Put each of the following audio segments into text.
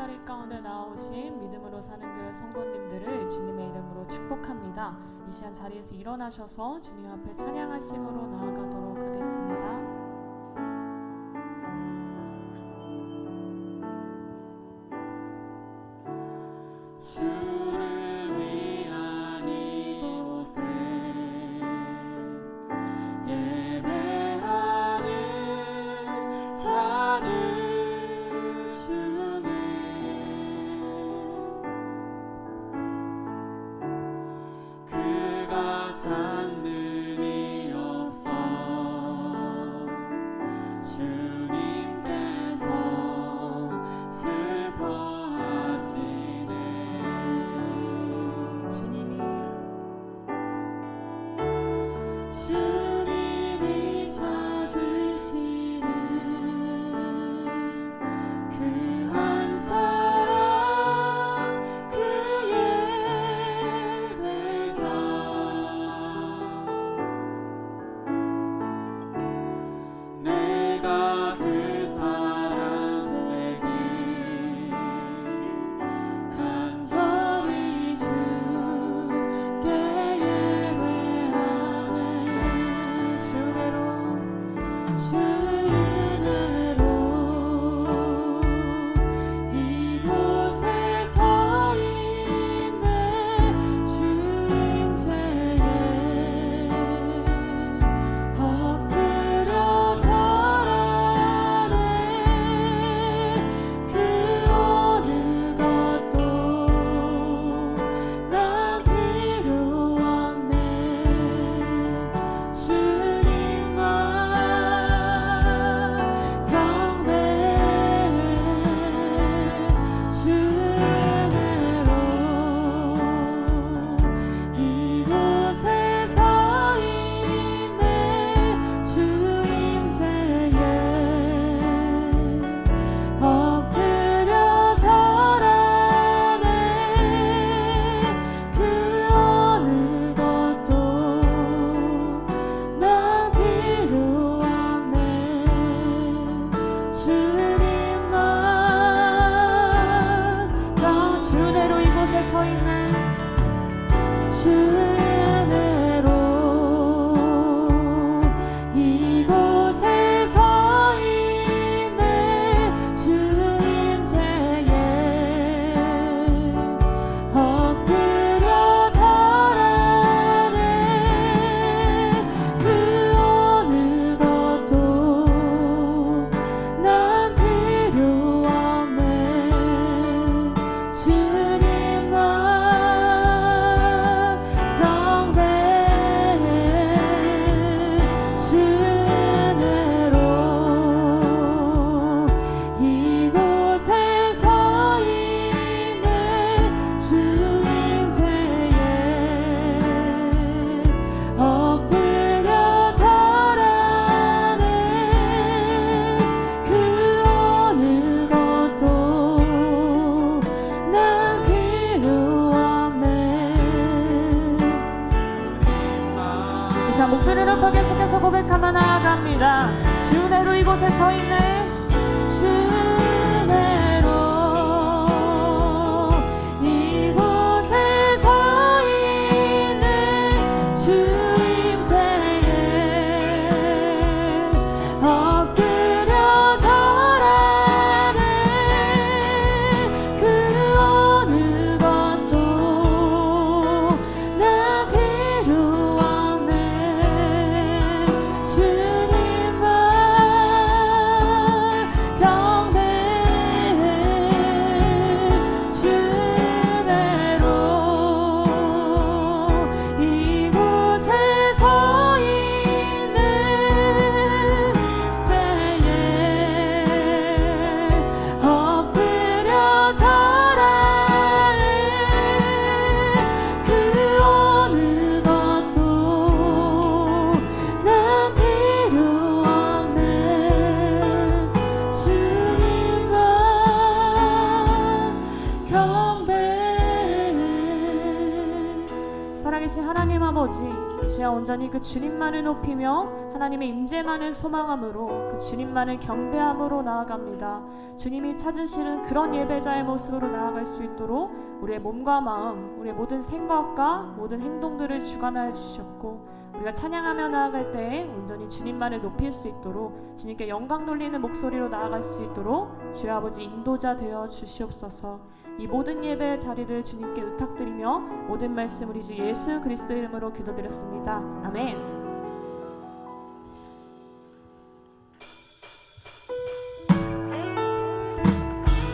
제자리 가운데 나오신 믿음으로 사는 교회 성도님들을 주님의 이름으로 축복합니다. 이 시간 자리에서 일어나셔서 주님 앞에 찬양하심으로 나아가도록 하겠습니다. 주를 위한 이곳에 예배하는 자들 중에 그 같은 분이 없어 주님께서 슬퍼하시네. 주님이 찾으시는 그 한 사람 그 예배자 내가 그 사람 되길 간절히 주께 예배하네. 주 은혜로 이곳에 서 있네. 주 임재에 엎드려 절하네. 그 어느 것도 난 필요 없네. 주님만 경배해. 주 은혜로 이곳에 서 있네. 주 임재에 엎드려 절하네. 그 어느 것도 난 필요 없네. 주님만 주대로 이곳에 서 있네. 주 은혜로 이곳에 서 있네. 주 임재에 엎드려 절하네. 그 어느 것도 난 필요 없네. 주님만 경배해. 주 은혜로 이곳에 서 있네. 주 임재에 엎드려 절하네. 그 어느 것도 난 필요 없네. 자, 목소리를 높여 계속해서 고백하며 나아갑니다. 주 은혜로 이곳에 서 있네. 주 은혜로 이곳에 서 있네. 주 임재에 엎드려 절하네. 그 어느 것도 난 필요 없네. 주님만 경배해. 주 은혜로 이곳에 서 있네. 죄에 엎드려 절하네. 그 어느 것도 난 필요 없네. 주님만 경배해. 살아계신 하나님 아버지, 이제야 온전히 그 주님만을 높이며 하나님의 임재만을 소망함으로 그 주님만을 경배함으로 나아갑니다. 주님이 찾으시는 그런 예배자의 모습으로 나아갈 수 있도록 우리의 몸과 마음, 우리의 모든 생각과 모든 행동들을 주관하여 주셨고, 우리가 찬양하며 나아갈 때에 온전히 주님만을 높일 수 있도록, 주님께 영광 돌리는 목소리로 나아갈 수 있도록 주의 아버지 인도자 되어 주시옵소서. 이 모든 예배의 자리를 주님께 의탁드리며 모든 말씀 우리 주 예수 그리스도 이름으로 기도드렸습니다. 아멘.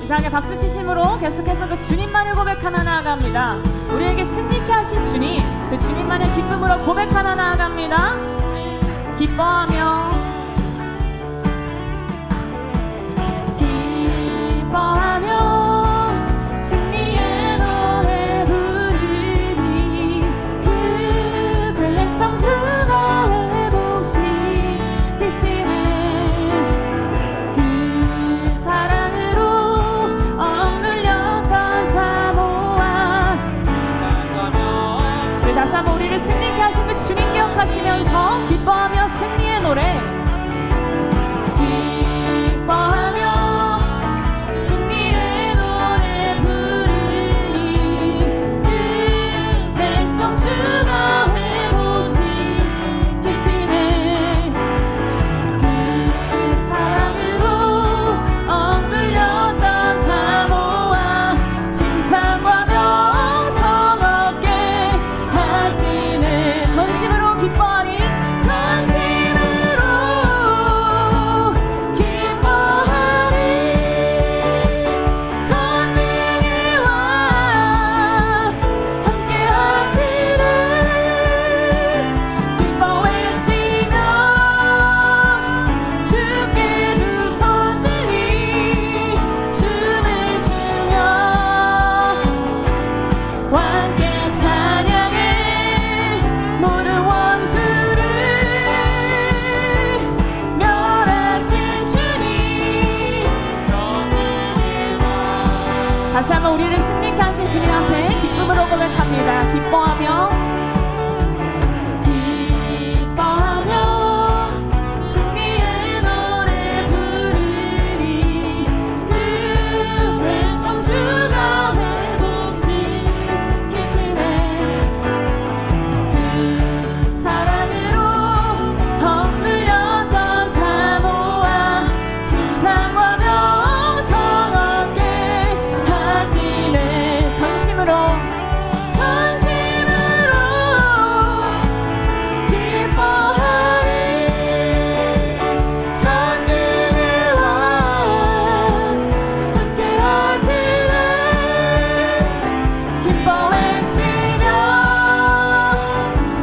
자, 함께 박수 치심으로 계속해서 그 주님만을 고백하며 나아갑니다. 우리에게 승리케 하신 주님, 그 주님만을 기쁨으로 고백하며 나아갑니다. 기뻐하며 승리의 노래 부르니 그 백성 주가 회복시키시네. 그 사랑으로 억눌렸던 자모아, 다시 한번 우리를 승리케 하신 그 주님 기억하시면서 기뻐하며 승리의 노래, 기뻐하며 승리의 노래 부르니 그 백성 주가 회복시키시네. 그 사랑으로 억눌렸던 자모아 칭찬과 명성 얻게 하시네. 전심으로 기뻐하리, 전심으로 기뻐하리. 전능의 왕 함께 하시네. 기뻐 외치며 주께 두 손 들이 춤을 추며 함께 찬양해. 모든 원수를 멸하신 주님, 다시 한번 우리를 승리케 하신 주님 앞에 기쁨으로 고백합니다. 기뻐하며 승리의 노래 부르니 그 백성 주가 회복시키시네. 그 사랑으로 억눌렸던 자모아 칭찬과 명성 얻게 하시네. 전심으로 기뻐하리. 전능의 왕 함께 하시네. 기뻐 외치며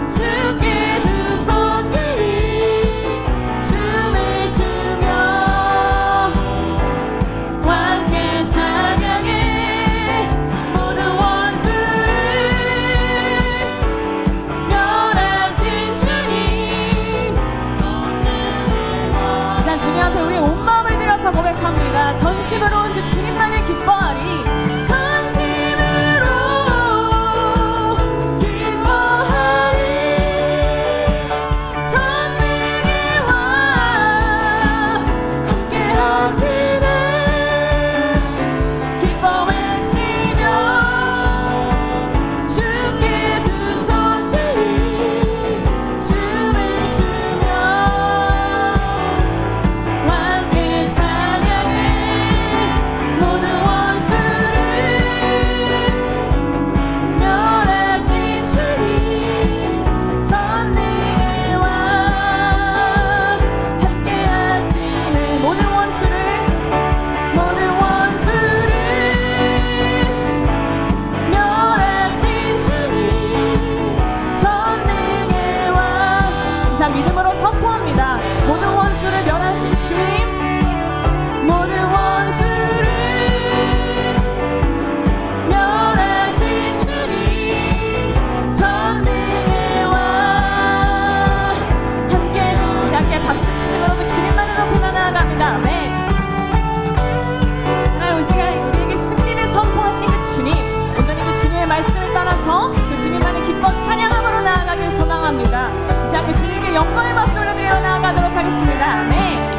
주께 두 손 들이 춤을 추며 함께 찬양해. 모든 원수를 멸하신 주님, 자, 주님 앞에 우리 온 마음을 들여서 고백합니다. 전심으로 그 주님만을 기뻐하리. 전심으로 기뻐하리. 전능의 왕 함께 하시네. 기뻐 외치며 주께 두 손 들이 춤을 추며 함께 찬양해. 모든 원수를 멸하신 주님, 전능의 왕 함께 하시네. 모든 원수를 멸하신 주님, 전능의 왕. 자, 믿음으로 선포합니다. 모든 원수를 멸하신 주님, 모든 원수를 멸하신 주님, 전능의 왕 함께. 자, 함께 박수 치시고 그 주님만을 높이며 나아갑니다. 아멘. 하나님, 이 시간 우리에게 승리를 선포하신 그 주님, 온전히 그 주님의 말씀을 따라서 그 주님만을 기뻐 찬양함으로 나아가길 소망합니다. 소망합니다. 이 시간 그 주님께 영광의 박수 올려드려 나아가도록 하겠습니다. 아멘.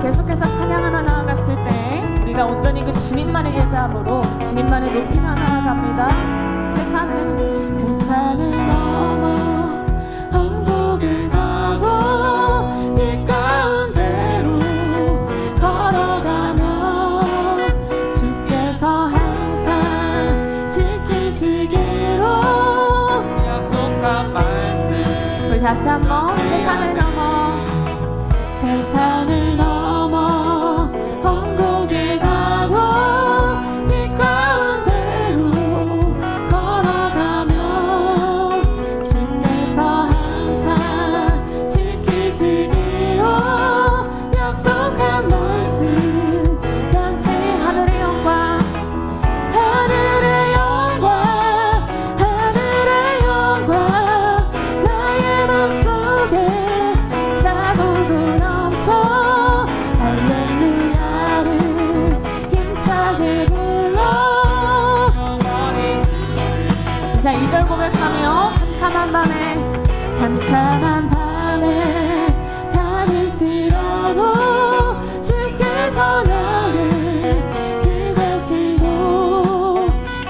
계속해서 찬양하며 나아갔을 때 우리가 온전히 그 주님만을 예배함으로 주님만을 높이며 나아갑니다. 대산을 넘어 천국에 가도 빛 가운데로 걸어가며 주께서 항상 지키시기로 약속한 말씀. 우리 다시 한번 대산을 넘어 천국에 가도 빛 가운데로 걸어가며 주께서 항상 지키시기로 약속한 말씀 변치 하늘의 영광 하늘의 영광 하늘의 영광 나의 맘속에 자고도 넘쳐 할렐루야를 힘차게 불러. 자, 2절 고백하며 캄캄한 밤에 다닐지라도 주께서 나를 기대시고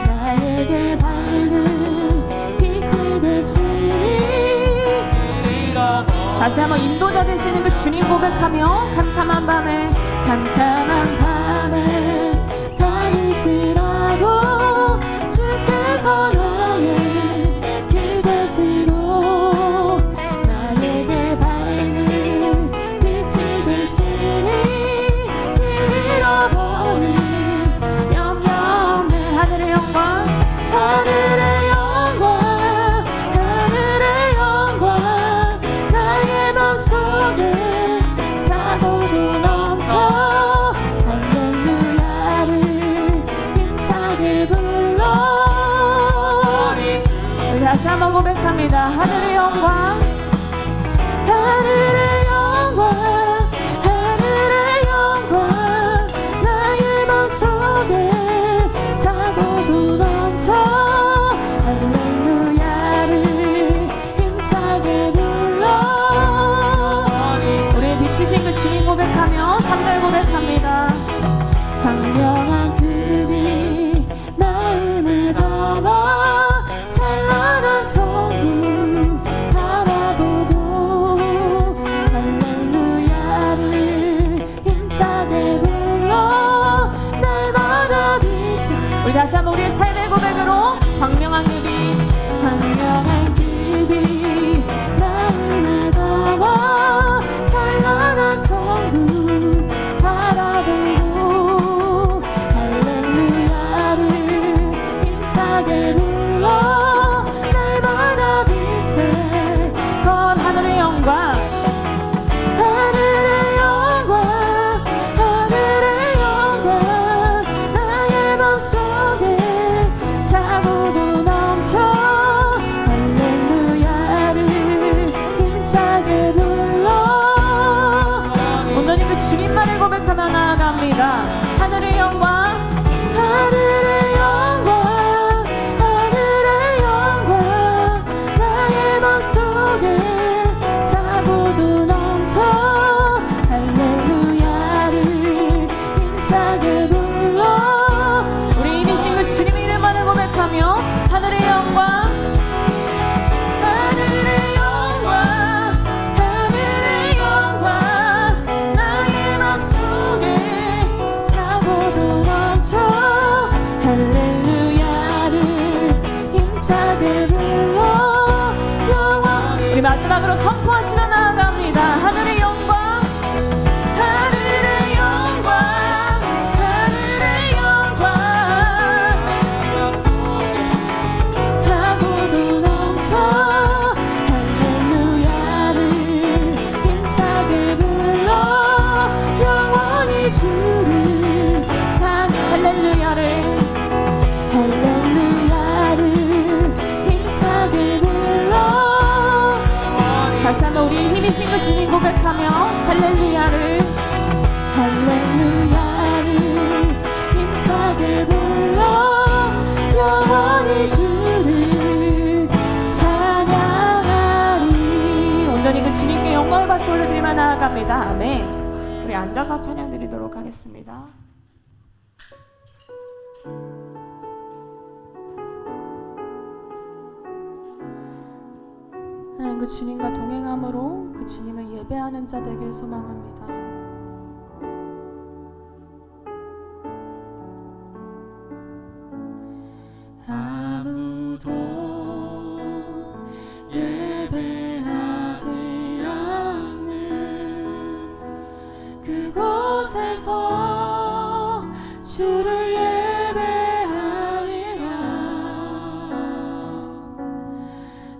나에게 밝은 빛이 되시니. 다시 한번 인도자 되시는 그 주님 고백하며 캄캄한 밤에 다닐지라도 주께서 나의 길 되시고 나에게 밝은 빛이 되시니 길 잃어버린 염려 없네. 하늘의 영광 하늘의 영광 하늘의 영광 나의 맘속에 자고도 넘쳐 할렐루야를 힘차게 불러. 다시 한번 고백합니다. 하늘의 영광 하늘의 영광 하늘의 영광 나의 맘속에 자고도 넘쳐 할렐루야를 힘차게 불러. 우리의 빛이신 그 주님 고백하며 3절 고백합니다. 광명한 그빛 마음을 담아 찬란한 천국 바라보고 할렐루야를 힘차게 불러 날마다 빛이. 우리 다시 한번 우리의 삶의 고백으로 광명한 그빛 마음에 담아 찬란한 천국 바라보고 할렐루야를 힘차게 불러 날마다 빛에 건. 하늘의 영광 하늘의 영광 하늘의 영광 나의 맘속에 자고도 넘쳐 할렐루야를 힘차게 불러. 온전히 그 주님만을 고백하며 나아갑니다. 하늘의 영광 하늘의 영광 하늘의 영광 나의 맘속에 자고도 넘쳐 할렐루야를 힘차게 불러. 우리 이미신 그 주님 이름만을 고백하며 하늘의 영광 하늘의 영광 하늘의 영광 나의 맘속에 자고도 넘쳐 할렐루야를 힘차게 불러. 우리 마지막으로 선포하시며 나아갑니다. 하늘의 영광 하늘의 영광 하늘의 영광 자고도 넘쳐 할렐루야를 힘차게 불러 영원히 주를 찬. 할렐루야를 힘차게 불러. 다시 한번 우리 힘이신 그 주님 고백하며 할렐루야를 온전히 그 주님께 영광을 받수 올려드리며 나아갑니다. 아멘. 우리 앉아서 찬양 드리도록 하겠습니다. 하나님 그 주님과 동행함으로 그 주님을 예배하는 자 되길 소망합니다. 아무도 예배하지 않는 그곳에서 주를 예배하리라.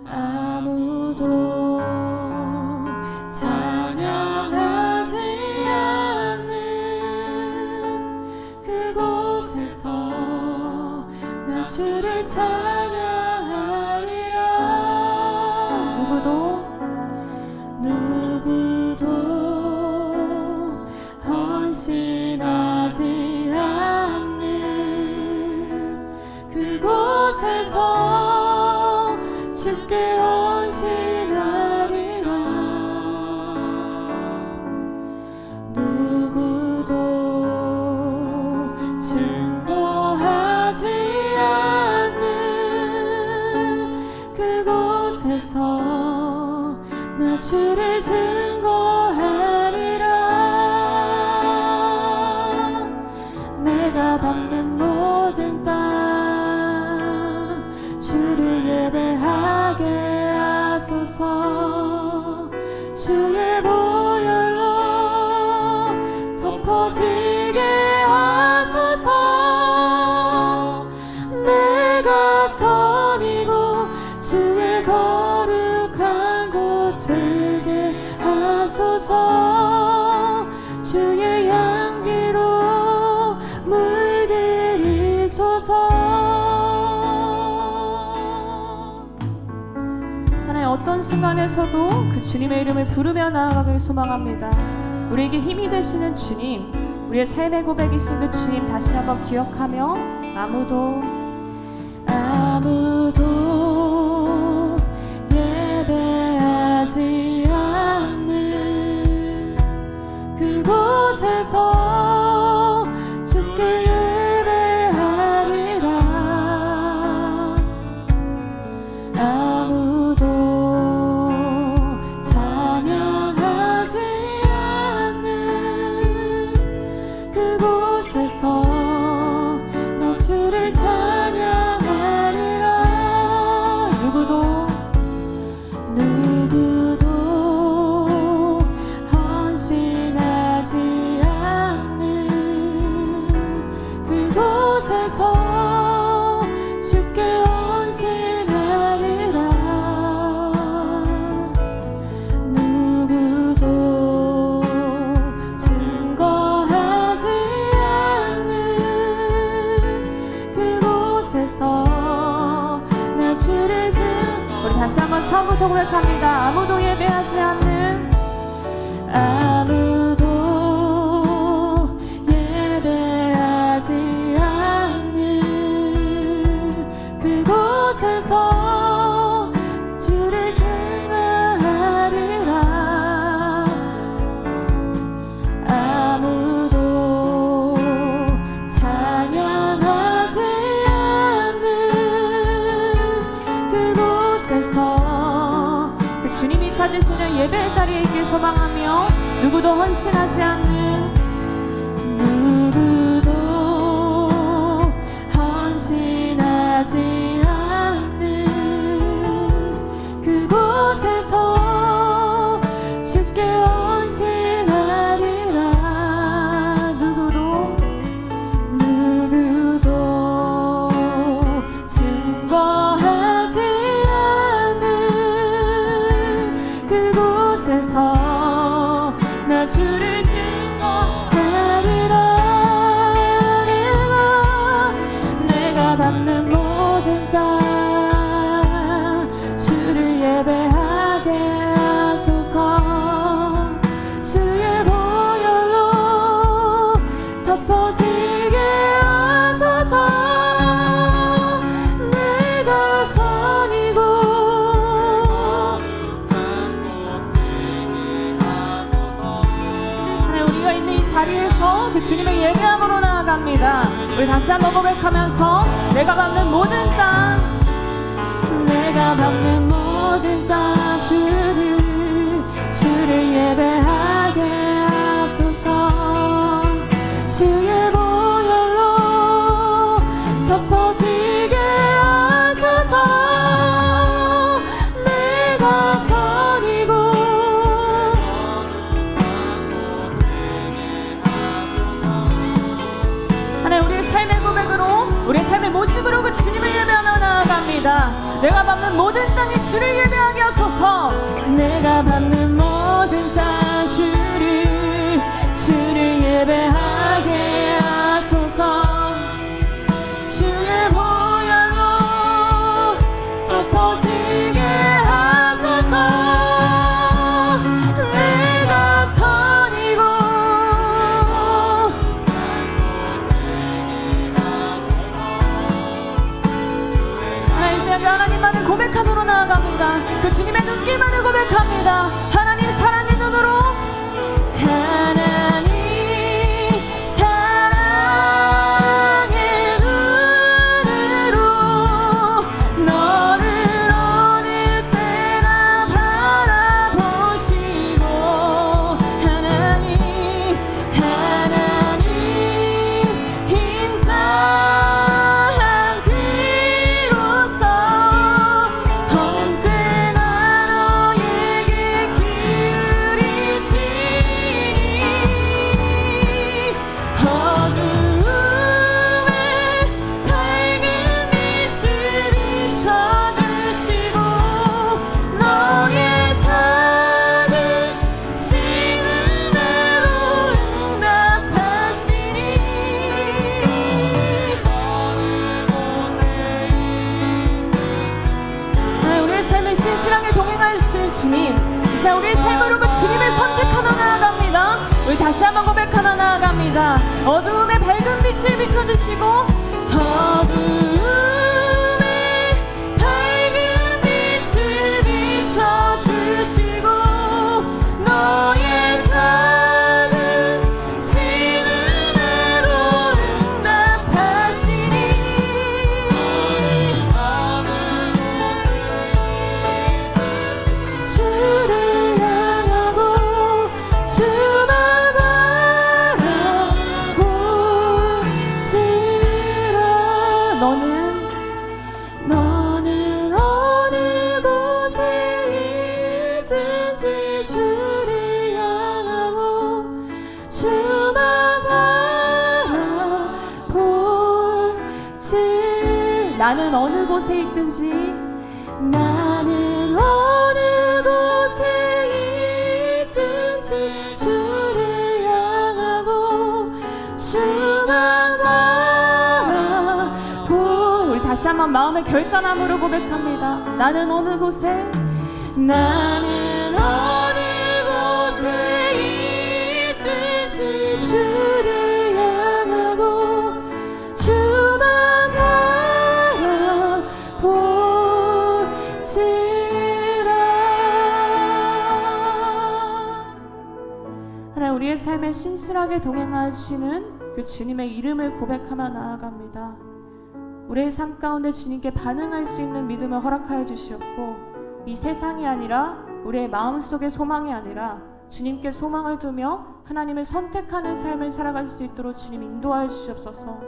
아무도 찬양하지 않는 그곳에서 나 주를 찬양하리라. 누구도 헌신하지 않는 그곳에서 주께 헌신하리라. 누구도 증거하지 않는 그곳에서 나 주를 증거하리라. 내가 밟는 모든 땅 주를 예배하게 하소서. 주의 보혈로 덮어지게 하소서. 내가 선이고 주의 거룩한 곳 되게 하소서. 주의 향기로 물들이소서. 하나님 어떤 순간에서도 그 주님의 이름을 부르며 나아가길 소망합니다. 우리에게 힘이 되시는 주님, 우리의 삶의 고백이신 그 주님 다시 한번 기억하며 아무도 예배하지 않는 그곳에서 주께 예배하리라. 아무도 찬양하지 않는 그곳에서 나 주를 찬양하리라. 누구도 헌신하지 않는 그곳에서 주께 헌신하리라. 누구도 증거하지 않는 그곳에서 나 주를 우리 다시 한번 처음부터 고백합니다. 아무도 예배하지 않는 아무도 예배하지 않는 그곳에서 주를 증거하리라. 아무도 찬양하지 않는 그곳에서 그 주님이 찾으시는 예배 자리에 있길 소망하며 누구도 헌신하지 않는 그곳에서 주께 헌신하리라. 누구도 증거하지 않는 그곳에서 나 주를 증거하리라. 내가 밟는 모든 땅 자리에서 그 주님의 예배함으로 나아갑니다. 우리 다시 한번 고백하면서 내가 밟는 모든 땅, 내가 밟는 모든 땅 주를 예배하게 하소서. 주의 보혈로 덮어지게 하소서. 내가 선이고 하나님, 우리의 삶의 고백으로, 우리의 삶의 모습으로 그 주님을 예배하며 나아갑니다. 내가 밟는 모든 땅에 주를 예배하게 하소서. 내가 밟는 모든 땅 주를 예배하게 하소서. 주의 보혈로 덮어지게 하소서. 내가 선이고 하나님만을 고백함으로 나아갑니다. 그 주님의 눈길만을 고백합니다. 하나님 사랑의 눈으로, 하나님 사랑의 눈으로 너를 어느 때나 바라보시고, 하나님 인자한 귀로서 언제나 너에게 기울이시니 어두움에 밝은 빛을 비춰주시고 너의 작은 신음으로 응답하시니. 우리의 삶에 신실하게 동행하시는 주님, 이제 우리의 삶으로 그 주님을 선택하며 나아갑니다. 우리 다시 한번 고백하며 나아갑니다. 어두움에 밝은 빛을 비춰주시고, 어두움에 밝은 빛을 비춰주시고 너의 작은 신음으로 응답하시니. 주를 향하고 주만 바라고 지라. 너는 어느 곳에 있든지 주를 향하고 주만 바라볼지. 나는 어느 곳에 있든지, 나는 어느 곳에 있든지 주를 향하고 주만 바라보. 우리 다시 한번 마음의 결단함으로 고백합니다. 나는 어느 곳에 있든지 주를 향하고 주만 바라볼지라. 하나님, 우리의 삶에 신실하게 동행하시는 그 주님의 이름을 고백하며 나아갑니다. 우리의 삶 가운데 주님께 반응할 수 있는 믿음을 허락하여 주시옵고, 이 세상이 아니라 우리의 마음속의 소망이 아니라 주님께 소망을 두며 하나님을 선택하는 삶을 살아갈 수 있도록 주님 인도하여 주시옵소서.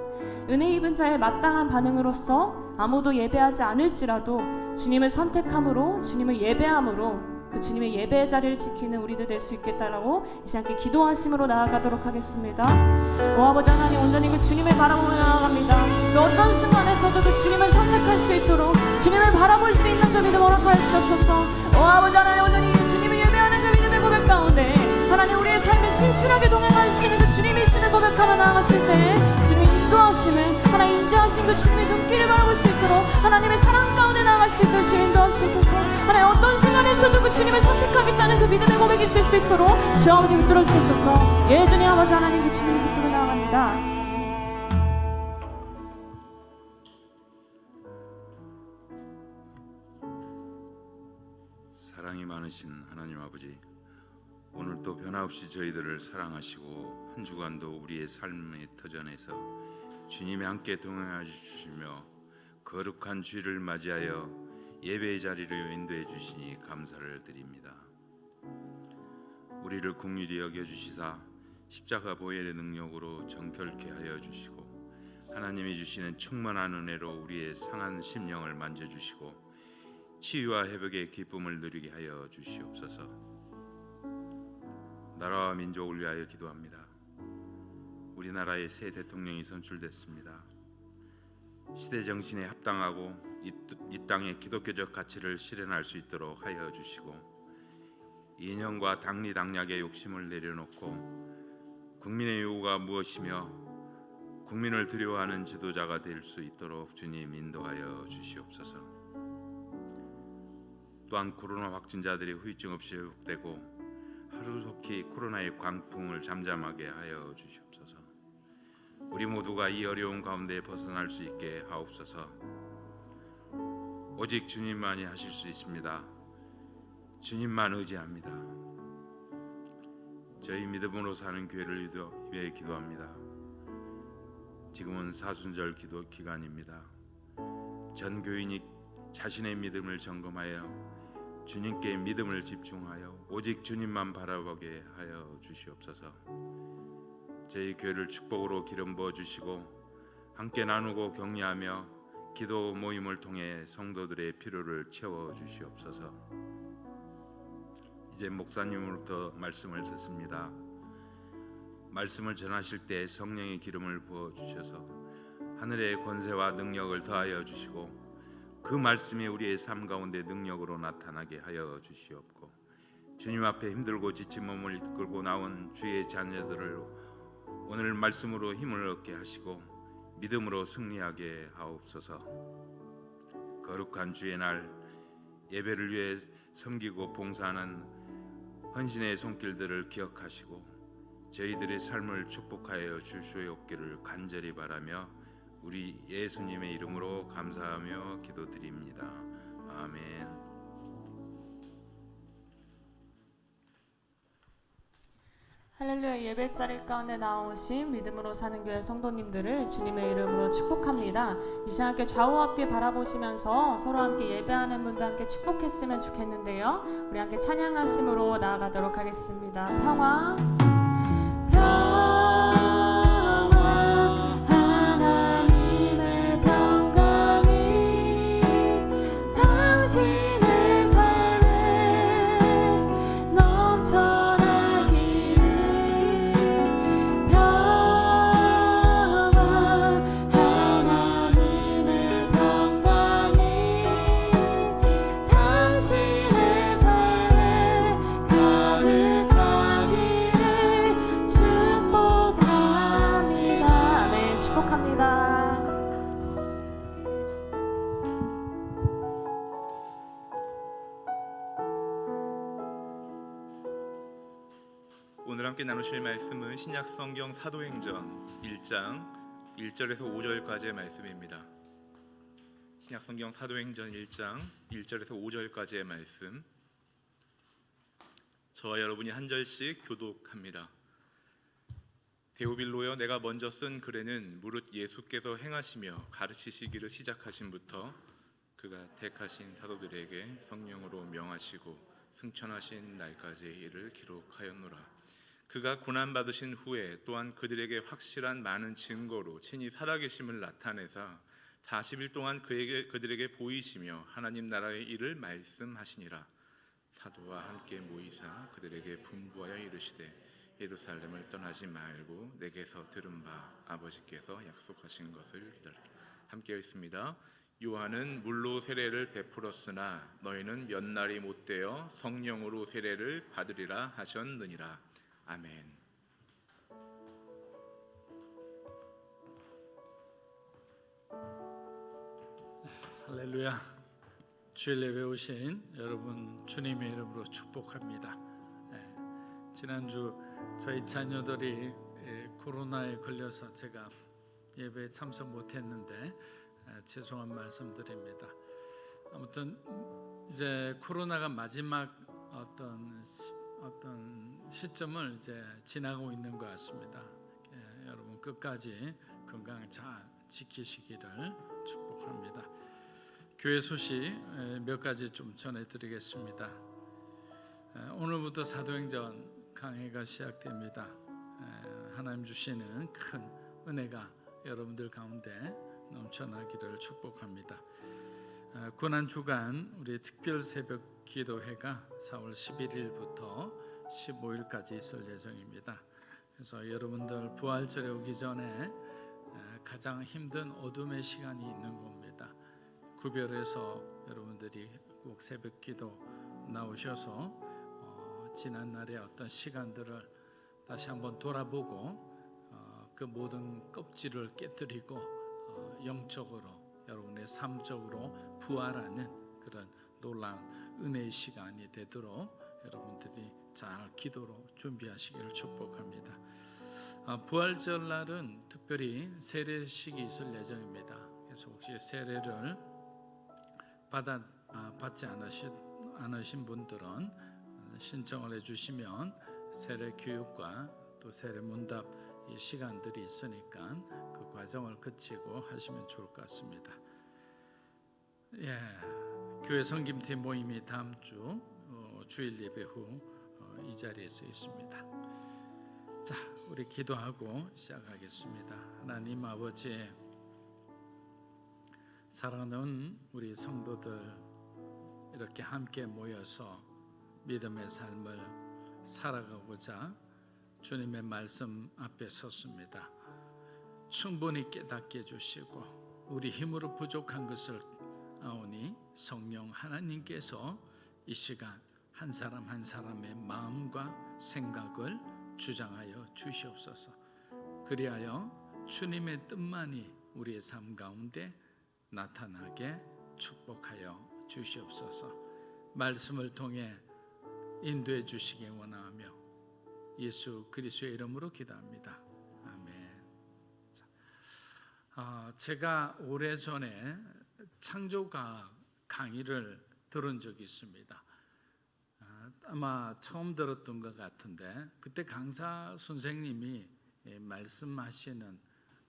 은혜 입은 자의 마땅한 반응으로서 아무도 예배하지 않을지라도 주님을 선택함으로, 주님을 예배함으로 그 주님의 예배의 자리를 지키는 우리들 될 수 있겠다라고 이 시간께 기도하심으로 나아가도록 하겠습니다. 오 아버지 하나님, 온전히 그 주님을 바라보며 나아갑니다. 그 어떤 순간에서도 그 주님을 선택할 수 있도록 주님을 바라볼 수 있는 그 믿음 허락하여 주옵소서. 오 아버지 하나님, 온전히 주님을 예배하는 그 믿음의 고백 가운데 하나님, 우리의 삶에 신실하게 동행하시는 그 주님이시는 고백하며 나아갔을 때 주님의 인도하심을, 하나님 인자하신 그 주님의 눈길을 바라볼 수 있도록 하나님의 사랑 가운데 나아갈 수 있도록 주님 인도하시옵소서. 하나님, 어떤 순간에서도 그 주님을 선택하겠다는 그 믿음의 고백이 있을 수 있도록 주 아버지 붙들어 주옵소서. 예전에 아버지 하나님, 그 주님을 붙들어 나아갑니다. 사랑이 많으신 하나님 아버지, 오늘도 변함없이 저희들을 사랑하시고 한 주간도 우리의 삶의 터전에서 주님이 함께 동행해 주시며 거룩한 주일을 맞이하여 예배의 자리로 인도해 주시니 감사를 드립니다. 우리를 긍휼히 여겨 주시사 십자가 보혈의 능력으로 정결케 하여 주시고 하나님이 주시는 충만한 은혜로 우리의 상한 심령을 만져 주시고 치유와 회복의 기쁨을 누리게 하여 주시옵소서. 나라와 민족을 위하여 기도합니다. 우리나라의 새 대통령이 선출됐습니다. 시대 정신에 합당하고 이 땅의 기독교적 가치를 실현할 수 있도록 하여 주시고 이념과 당리당략의 욕심을 내려놓고 국민의 요구가 무엇이며 국민을 두려워하는 지도자가 될 수 있도록 주님 인도하여 주시옵소서. 또한 코로나 확진자들이 후유증 없이 회복되고 하루속히 코로나의 광풍을 잠잠하게 하여 주시옵소서. 우리 모두가 이 어려운 가운데 벗어날 수 있게 하옵소서. 오직 주님만이 하실 수 있습니다. 주님만 의지합니다. 저희 믿음으로 사는 교회를 위해 기도합니다. 지금은 사순절 기도 기간입니다. 전 교인이 자신의 믿음을 점검하여 주님께 믿음을 집중하여 오직 주님만 바라보게 하여 주시옵소서. 저희 교회를 축복으로 기름 부어 주시고 함께 나누고 격려하며 기도 모임을 통해 성도들의 필요를 채워 주시옵소서. 이제 목사님으로부터 말씀을 듣습니다. 말씀을 전하실 때 성령의 기름을 부어 주셔서 하늘의 권세와 능력을 더하여 주시고 그 말씀이 우리의 삶 가운데 능력으로 나타나게 하여 주시옵고 주님 앞에 힘들고 지친 몸을 이끌고 나온 주의 자녀들을 오늘 말씀으로 힘을 얻게 하시고 믿음으로 승리하게 하옵소서. 거룩한 주의 날 예배를 위해 섬기고 봉사하는 헌신의 손길들을 기억하시고 저희들의 삶을 축복하여 주시옵기를 간절히 바라며 우리 예수님의 이름으로 감사하며 기도드립니다. 아멘. 할렐루야. 예배자리 가운데 나오신 믿음으로 사는 교회 성도님들을 주님의 이름으로 축복합니다. 이 시간 함께 좌우 앞뒤 바라보시면서 서로 함께 예배하는 분도 함께 축복했으면 좋겠는데요. 우리 함께 찬양하심으로 나아가도록 하겠습니다. 평화 하나님의 평강이 당신의 삶에 넘쳐나기를 하나님의 평강이 당신의 삶에 가득하기를 축복합니다. 네, 축복합니다. 오늘 함께 나누실 말씀은 신약성경 사도행전 1장 1절에서 5절까지의 말씀입니다. 신약성경 사도행전 1장 1절에서 5절까지의 말씀, 저와 여러분이 한 절씩 교독합니다. 데오빌로여, 내가 먼저 쓴 글에는 무릇 예수께서 행하시며 가르치시기를 시작하신부터 그가 택하신 사도들에게 성령으로 명하시고 승천하신 날까지의 일을 기록하였노라. 그가 고난받으신 후에 또한 그들에게 확실한 많은 증거로 친히 살아계심을 나타내사 40일 동안 그들에게 보이시며 하나님 나라의 일을 말씀하시니라. 사도와 함께 모이사 그들에게 분부하여 이르시되 예루살렘을 떠나지 말고 내게서 들은 바 아버지께서 약속하신 것을 기다리라. 함께 읽습니다. 요한은 물로 세례를 베풀었으나 너희는 몇 날이 못되어 성령으로 세례를 받으리라 하셨느니라. 아멘. 할렐루야. 주일 예배 오신 여러분 주님의 이름으로 축복합니다. 지난주 저희 자녀들이 코로나에 걸려서 제가 예배에 참석 못했는데 죄송한 말씀드립니다. 아무튼 이제 코로나가 마지막 어떤 시점을 이제 지나고 있는 것 같습니다. 여러분 끝까지 건강 잘 지키시기를 축복합니다. 교회 소식 몇 가지 좀 전해드리겠습니다. 오늘부터 사도행전 강해가 시작됩니다. 하나님 주시는 큰 은혜가 여러분들 가운데 넘쳐나기를 축복합니다. 고난주간 우리 특별 새벽 기도회가 4월 11일부터 15일까지 있을 예정입니다. 그래서 여러분들 부활절에 오기 전에 가장 힘든 어둠의 시간이 있는 겁니다. 구별해서 여러분들이 꼭 새벽 기도 나오셔서 지난 날의 어떤 시간들을 다시 한번 돌아보고 그 모든 껍질을 깨뜨리고 영적으로 여러분의 삶적으로 부활하는 그런 놀라운 은혜의 시간이 되도록 여러분들이 잘 기도로 준비하시기를 축복합니다. 부활절 날은 특별히 세례식이 있을 예정입니다. 그래서 혹시 세례를 받지 않으신 분들은 신청을 해주시면 세례 교육과 또 세례 문답 시간들이 있으니까 그 과정을 거치고 하시면 좋을 것 같습니다. 교회 성김팀 모임이 다음 주 주일 예배 후 이 자리에서 있습니다. 자, 우리 기도하고 시작하겠습니다. 하나님 아버지, 사랑하는 우리 성도들 이렇게 함께 모여서 믿음의 삶을 살아가고자 주님의 말씀 앞에 섰습니다. 충분히 깨닫게 해주시고 우리 힘으로 부족한 것을 아오니 성령 하나님께서 이 시간 한 사람 한 사람의 마음과 생각을 주장하여 주시옵소서. 그리하여 주님의 뜻만이 우리의 삶 가운데 나타나게 축복하여 주시옵소서. 말씀을 통해 인도해 주시기 원하며 예수 그리스도의 이름으로 기도합니다. 아멘. 제가 오래전에 창조과학 강의를 들은 적이 있습니다. 아마 처음 들었던 것 같은데 그때 강사 선생님이 말씀하시는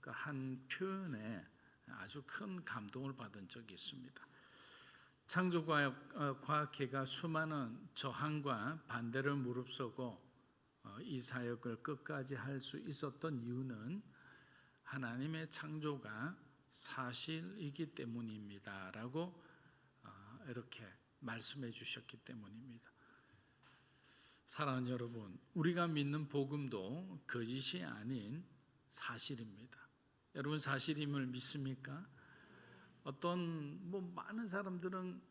그 한 표현에 아주 큰 감동을 받은 적이 있습니다. 창조과학계가 수많은 저항과 반대를 무릅쓰고 이 사역을 끝까지 할 수 있었던 이유는 하나님의 창조가 사실이기 때문입니다 라고 이렇게 말씀해 주셨기 때문입니다. 사랑하는 여러분, 우리가 믿는 복음도 거짓이 아닌 사실입니다. 여러분 사실임을 믿습니까? 많은 사람들은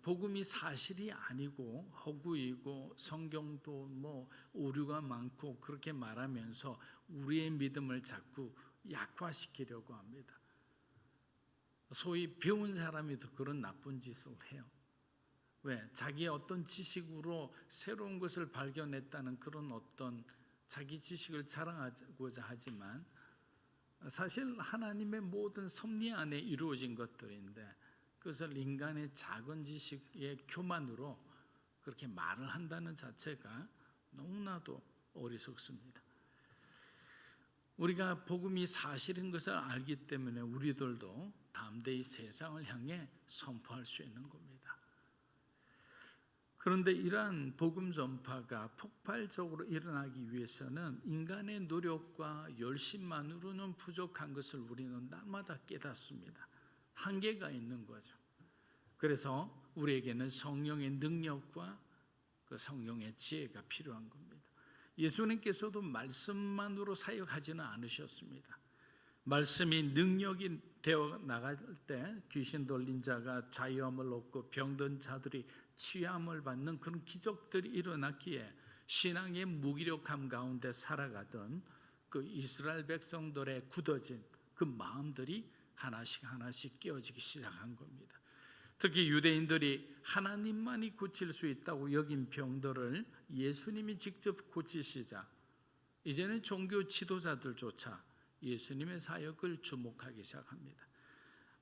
복음이 사실이 아니고 허구이고 성경도 오류가 많고 그렇게 말하면서 우리의 믿음을 자꾸 약화시키려고 합니다. 소위 배운 사람이 더 그런 나쁜 짓을 해요. 왜? 자기의 어떤 지식으로 새로운 것을 발견했다는 그런 어떤 자기 지식을 자랑하고자 하지만 사실 하나님의 모든 섭리 안에 이루어진 것들인데 그것을 인간의 작은 지식의 교만으로 그렇게 말을 한다는 자체가 너무나도 어리석습니다. 우리가 복음이 사실인 것을 알기 때문에 우리들도 담대히 세상을 향해 선포할 수 있는 겁니다. 그런데 이러한 복음 전파가 폭발적으로 일어나기 위해서는 인간의 노력과 열심만으로는 부족한 것을 우리는 날마다 깨닫습니다. 한계가 있는 거죠. 그래서 우리에게는 성령의 능력과 그 성령의 지혜가 필요한 겁니다. 예수님께서도 말씀만으로 사역하지는 않으셨습니다. 말씀이 능력이 되어 나갈 때 귀신 들린 자가 자유함을 얻고 병든 자들이 치유함을 받는 그런 기적들이 일어났기에 신앙의 무기력함 가운데 살아가던 그 이스라엘 백성들의 굳어진 그 마음들이 하나씩 깨어지기 시작한 겁니다. 특히 유대인들이 하나님만이 고칠 수 있다고 여긴 병들을 예수님이 직접 고치시자 이제는 종교 지도자들조차 예수님의 사역을 주목하기 시작합니다.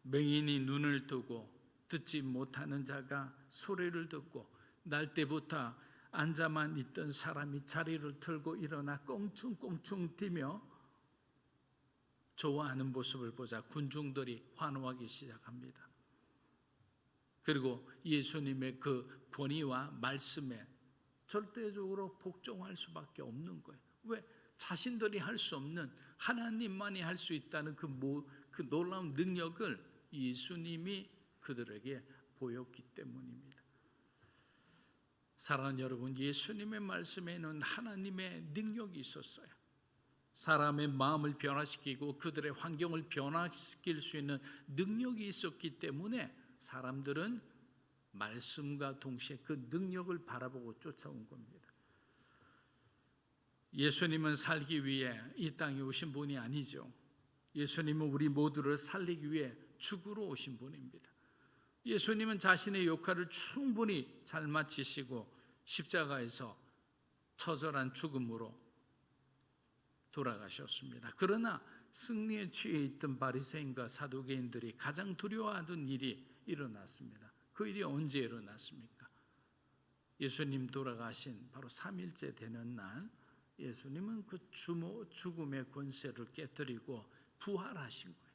맹인이 눈을 뜨고 듣지 못하는 자가 소리를 듣고 날 때부터 앉아만 있던 사람이 자리를 들고 일어나 껑충껑충 뛰며 좋아하는 모습을 보자 군중들이 환호하기 시작합니다. 그리고 예수님의 그 권위와 말씀에 절대적으로 복종할 수밖에 없는 거예요. 왜? 자신들이 할 수 없는 하나님만이 할 수 있다는 그 놀라운 능력을 예수님이 그들에게 보였기 때문입니다. 사랑하는 여러분, 예수님의 말씀에는 하나님의 능력이 있었어요. 사람의 마음을 변화시키고 그들의 환경을 변화시킬 수 있는 능력이 있었기 때문에 사람들은 말씀과 동시에 그 능력을 바라보고 쫓아온 겁니다. 예수님은 살기 위해 이 땅에 오신 분이 아니죠. 예수님은 우리 모두를 살리기 위해 죽으러 오신 분입니다. 예수님은 자신의 역할을 충분히 잘 마치시고 십자가에서 처절한 죽음으로 돌아가셨습니다. 그러나 승리에 취해 있던 바리새인과 사두개인들이 가장 두려워하던 일이 일어났습니다. 그 일이 언제 일어났습니까? 예수님 돌아가신 바로 3일째 되는 날 예수님은 그 죽음의 권세를 깨뜨리고 부활하신 거예요.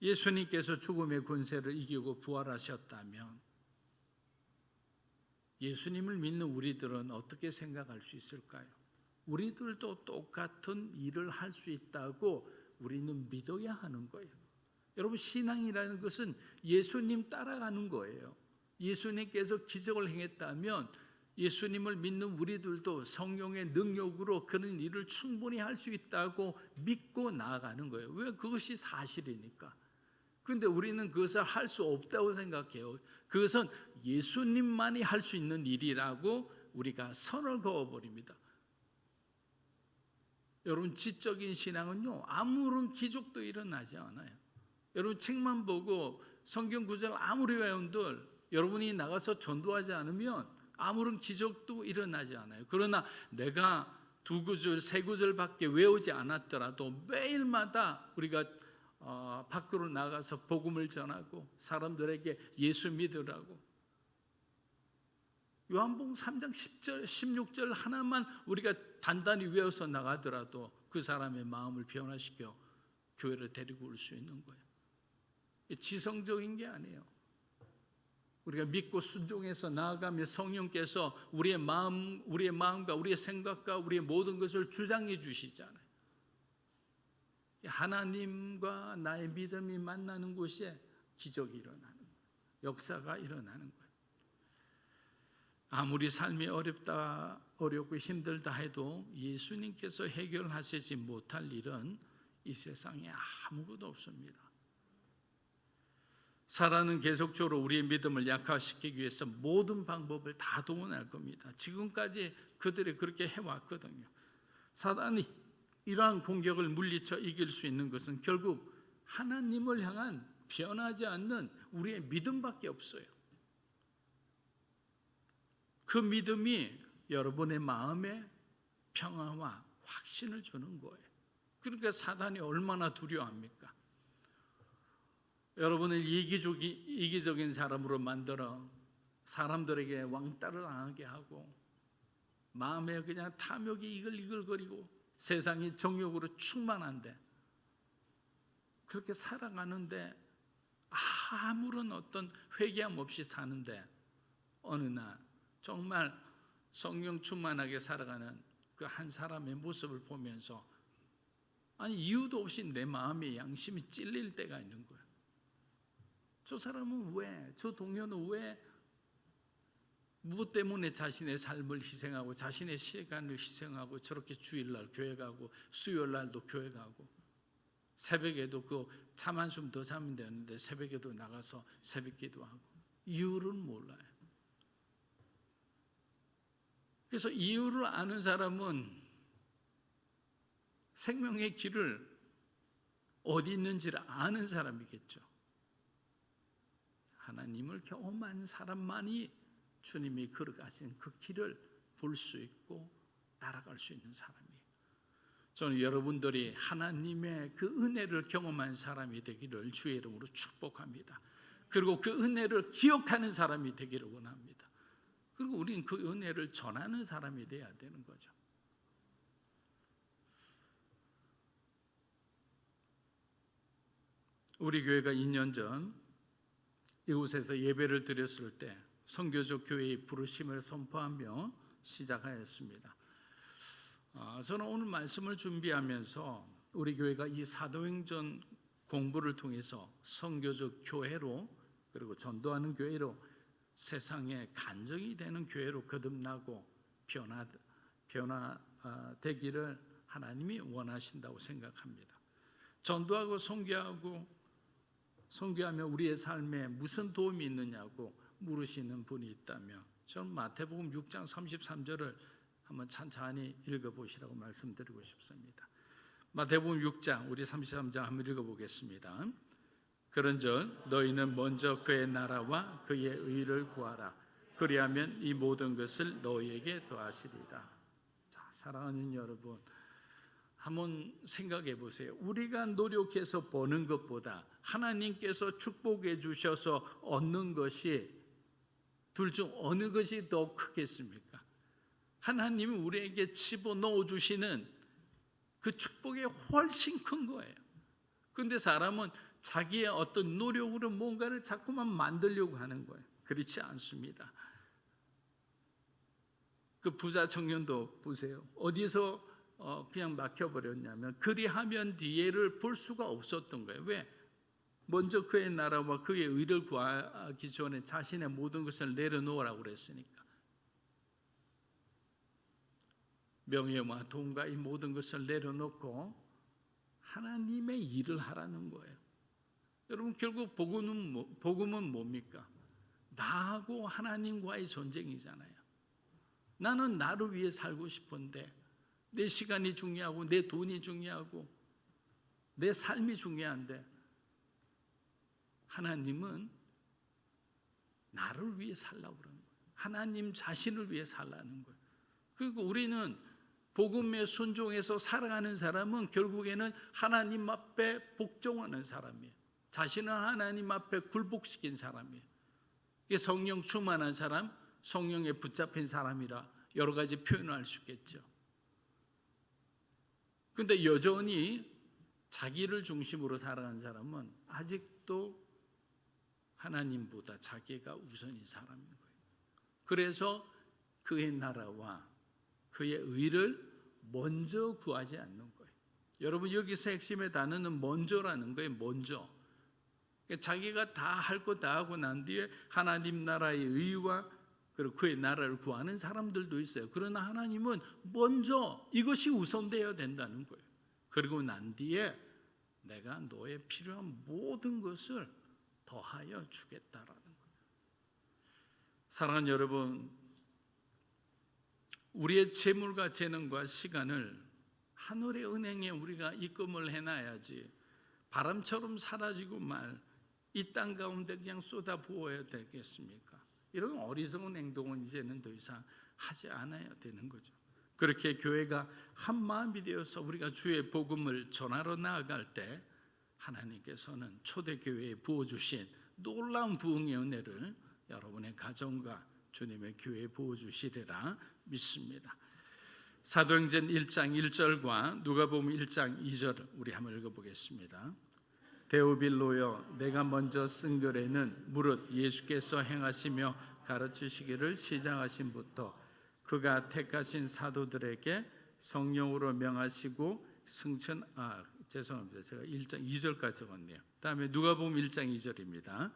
예수님께서 죽음의 권세를 이기고 부활하셨다면 예수님을 믿는 우리들은 어떻게 생각할 수 있을까요? 우리들도 똑같은 일을 할 수 있다고 우리는 믿어야 하는 거예요. 여러분, 신앙이라는 것은 예수님 따라가는 거예요. 예수님께서 기적을 행했다면 예수님을 믿는 우리들도 성령의 능력으로 그런 일을 충분히 할 수 있다고 믿고 나아가는 거예요. 왜? 그것이 사실이니까. 그런데 우리는 그것을 할 수 없다고 생각해요. 그것은 예수님만이 할 수 있는 일이라고 우리가 선을 그어버립니다. 여러분, 지적인 신앙은요, 아무런 기적도 일어나지 않아요. 여러분, 책만 보고 성경 구절 아무리 외운들 여러분이 나가서 전도하지 않으면 아무런 기적도 일어나지 않아요. 그러나 내가 2구절, 3구절밖에 외우지 않았더라도 매일마다 우리가 밖으로 나가서 복음을 전하고 사람들에게 예수 믿으라고, 요한복음 3장 10절, 16절 하나만 우리가 단단히 외워서 나가더라도 그 사람의 마음을 변화시켜 교회를 데리고 올 수 있는 거예요. 지성적인 게 아니에요. 우리가 믿고 순종해서 나아가며 성령께서 우리의 마음과 우리의 생각과 우리의 모든 것을 주장해 주시잖아요. 하나님과 나의 믿음이 만나는 곳에 기적이 일어나는 거예요. 역사가 일어나는 거예요. 아무리 삶이 어렵고 힘들다 해도 예수님께서 해결하시지 못할 일은 이 세상에 아무것도 없습니다. 사단은 계속적으로 우리의 믿음을 약화시키기 위해서 모든 방법을 다 동원할 겁니다. 지금까지 그들이 그렇게 해왔거든요. 사단이 이러한 공격을 물리쳐 이길 수 있는 것은 결국 하나님을 향한 변하지 않는 우리의 믿음밖에 없어요. 그 믿음이 여러분의 마음에 평화와 확신을 주는 거예요. 그러니까 사단이 얼마나 두려워합니까? 여러분을 이기적인 사람으로 만들어 사람들에게 왕따를 당하게 하고 마음에 그냥 탐욕이 이글이글거리고 세상이 정욕으로 충만한데 그렇게 살아가는데 아무런 어떤 회개함 없이 사는데 어느 날 정말 성령 충만하게 살아가는 그 한 사람의 모습을 보면서 아니 이유도 없이 내 마음의 양심이 찔릴 때가 있는 거예요. 저 사람은 왜, 저 동료는 왜 무엇 때문에 자신의 삶을 희생하고 자신의 시간을 희생하고 저렇게 주일날 교회 가고 수요일날도 교회 가고 새벽에도 그 잠 한숨 더 자면 되는데 새벽에도 나가서 새벽 기도하고 이유를 몰라요. 그래서 이유를 아는 사람은 생명의 길을 어디 있는지를 아는 사람이겠죠. 하나님을 경험한 사람만이 주님이 걸어가신 그 길을 볼 수 있고 따라갈 수 있는 사람이에요. 저는 여러분들이 하나님의 그 은혜를 경험한 사람이 되기를 주의 이름으로 축복합니다. 그리고 그 은혜를 기억하는 사람이 되기를 원합니다. 그리고 우리는 그 은혜를 전하는 사람이 돼야 되는 거죠. 우리 교회가 2년 전 이곳에서 예배를 드렸을 때 선교적 교회의 부르심을 선포하며 시작하였습니다. 저는 오늘 말씀을 준비하면서 우리 교회가 이 사도행전 공부를 통해서 선교적 교회로, 그리고 전도하는 교회로, 세상에 간증이 되는 교회로 거듭나고 변화되기를 하나님이 원하신다고 생각합니다. 전도하고 선교하며 우리의 삶에 무슨 도움이 있느냐고 물으시는 분이 있다면 저는 마태복음 6장 33절을 한번 찬찬히 읽어보시라고 말씀드리고 싶습니다. 마태복음 6장, 우리 33장 한번 읽어보겠습니다. 그런즉 너희는 먼저 그의 나라와 그의 의를 구하라. 그리하면 이 모든 것을 너희에게 더하시리라. 자, 사랑하는 여러분, 한번 생각해 보세요. 우리가 노력해서 버는 것보다 하나님께서 축복해 주셔서 얻는 것이 둘 중 어느 것이 더 크겠습니까? 하나님이 우리에게 집어넣어 주시는 그 축복이 훨씬 큰 거예요. 그런데 사람은 자기의 어떤 노력으로 뭔가를 자꾸만 만들려고 하는 거예요. 그렇지 않습니다. 그 부자 청년도 보세요. 어디서 그냥 막혀버렸냐면 그리하면 뒤에를 볼 수가 없었던 거예요. 왜? 먼저 그의 나라와 그의 의를 구하기 전에 자신의 모든 것을 내려놓으라고 그랬으니까. 명예와 돈과 이 모든 것을 내려놓고 하나님의 일을 하라는 거예요. 여러분, 결국 복음은 뭡니까? 나하고 하나님과의 전쟁이잖아요. 나는 나를 위해 살고 싶은데 내 시간이 중요하고 내 돈이 중요하고 내 삶이 중요한데 하나님은 나를 위해 살라고 그러는 거예요. 하나님 자신을 위해 살라는 거예요. 그리고 우리는 복음에 순종해서 살아가는 사람은 결국에는 하나님 앞에 복종하는 사람이에요. 자신을 하나님 앞에 굴복시킨 사람이에요. 이게 성령 충만한 사람, 성령에 붙잡힌 사람이라 여러 가지 표현을 할 수 있겠죠. 그런데 여전히 자기를 중심으로 살아가는 사람은 아직도 하나님보다 자기가 우선인 사람인 거예요. 그래서 그의 나라와 그의 의를 먼저 구하지 않는 거예요. 여러분, 여기서 핵심의 단어는 먼저라는 거예요. 먼저. 자기가 다 할 거 다 하고 난 뒤에 하나님 나라의 의와 그리고 그의 나라를 구하는 사람들도 있어요. 그러나 하나님은 먼저 이것이 우선되어야 된다는 거예요. 그리고 난 뒤에 내가 너의 필요한 모든 것을 더하여 주겠다라는 거예요. 사랑하는 여러분, 우리의 재물과 재능과 시간을 하늘의 은행에 우리가 입금을 해놔야지 바람처럼 사라지고 말 이 땅 가운데 그냥 쏟아 부어야 되겠습니까? 이런 어리석은 행동은 이제는 더 이상 하지 않아야 되는 거죠. 그렇게 교회가 한 마음이 되어서 우리가 주의 복음을 전하러 나아갈 때 하나님께서는 초대교회에 부어주신 놀라운 부흥의 은혜를 여러분의 가정과 주님의 교회에 부어주시리라 믿습니다. 사도행전 1장 1절과 누가복음 1장 2절 우리 한번 읽어보겠습니다. 데오빌로여, 내가 먼저 쓴 글에는 무릇 예수께서 행하시며 가르치시기를 시작하신부터 그가 택하신 사도들에게 성령으로 명하시고 죄송합니다. 제가 1장 2절까지 적었네요. 다음에 누가복음 1장 2절입니다.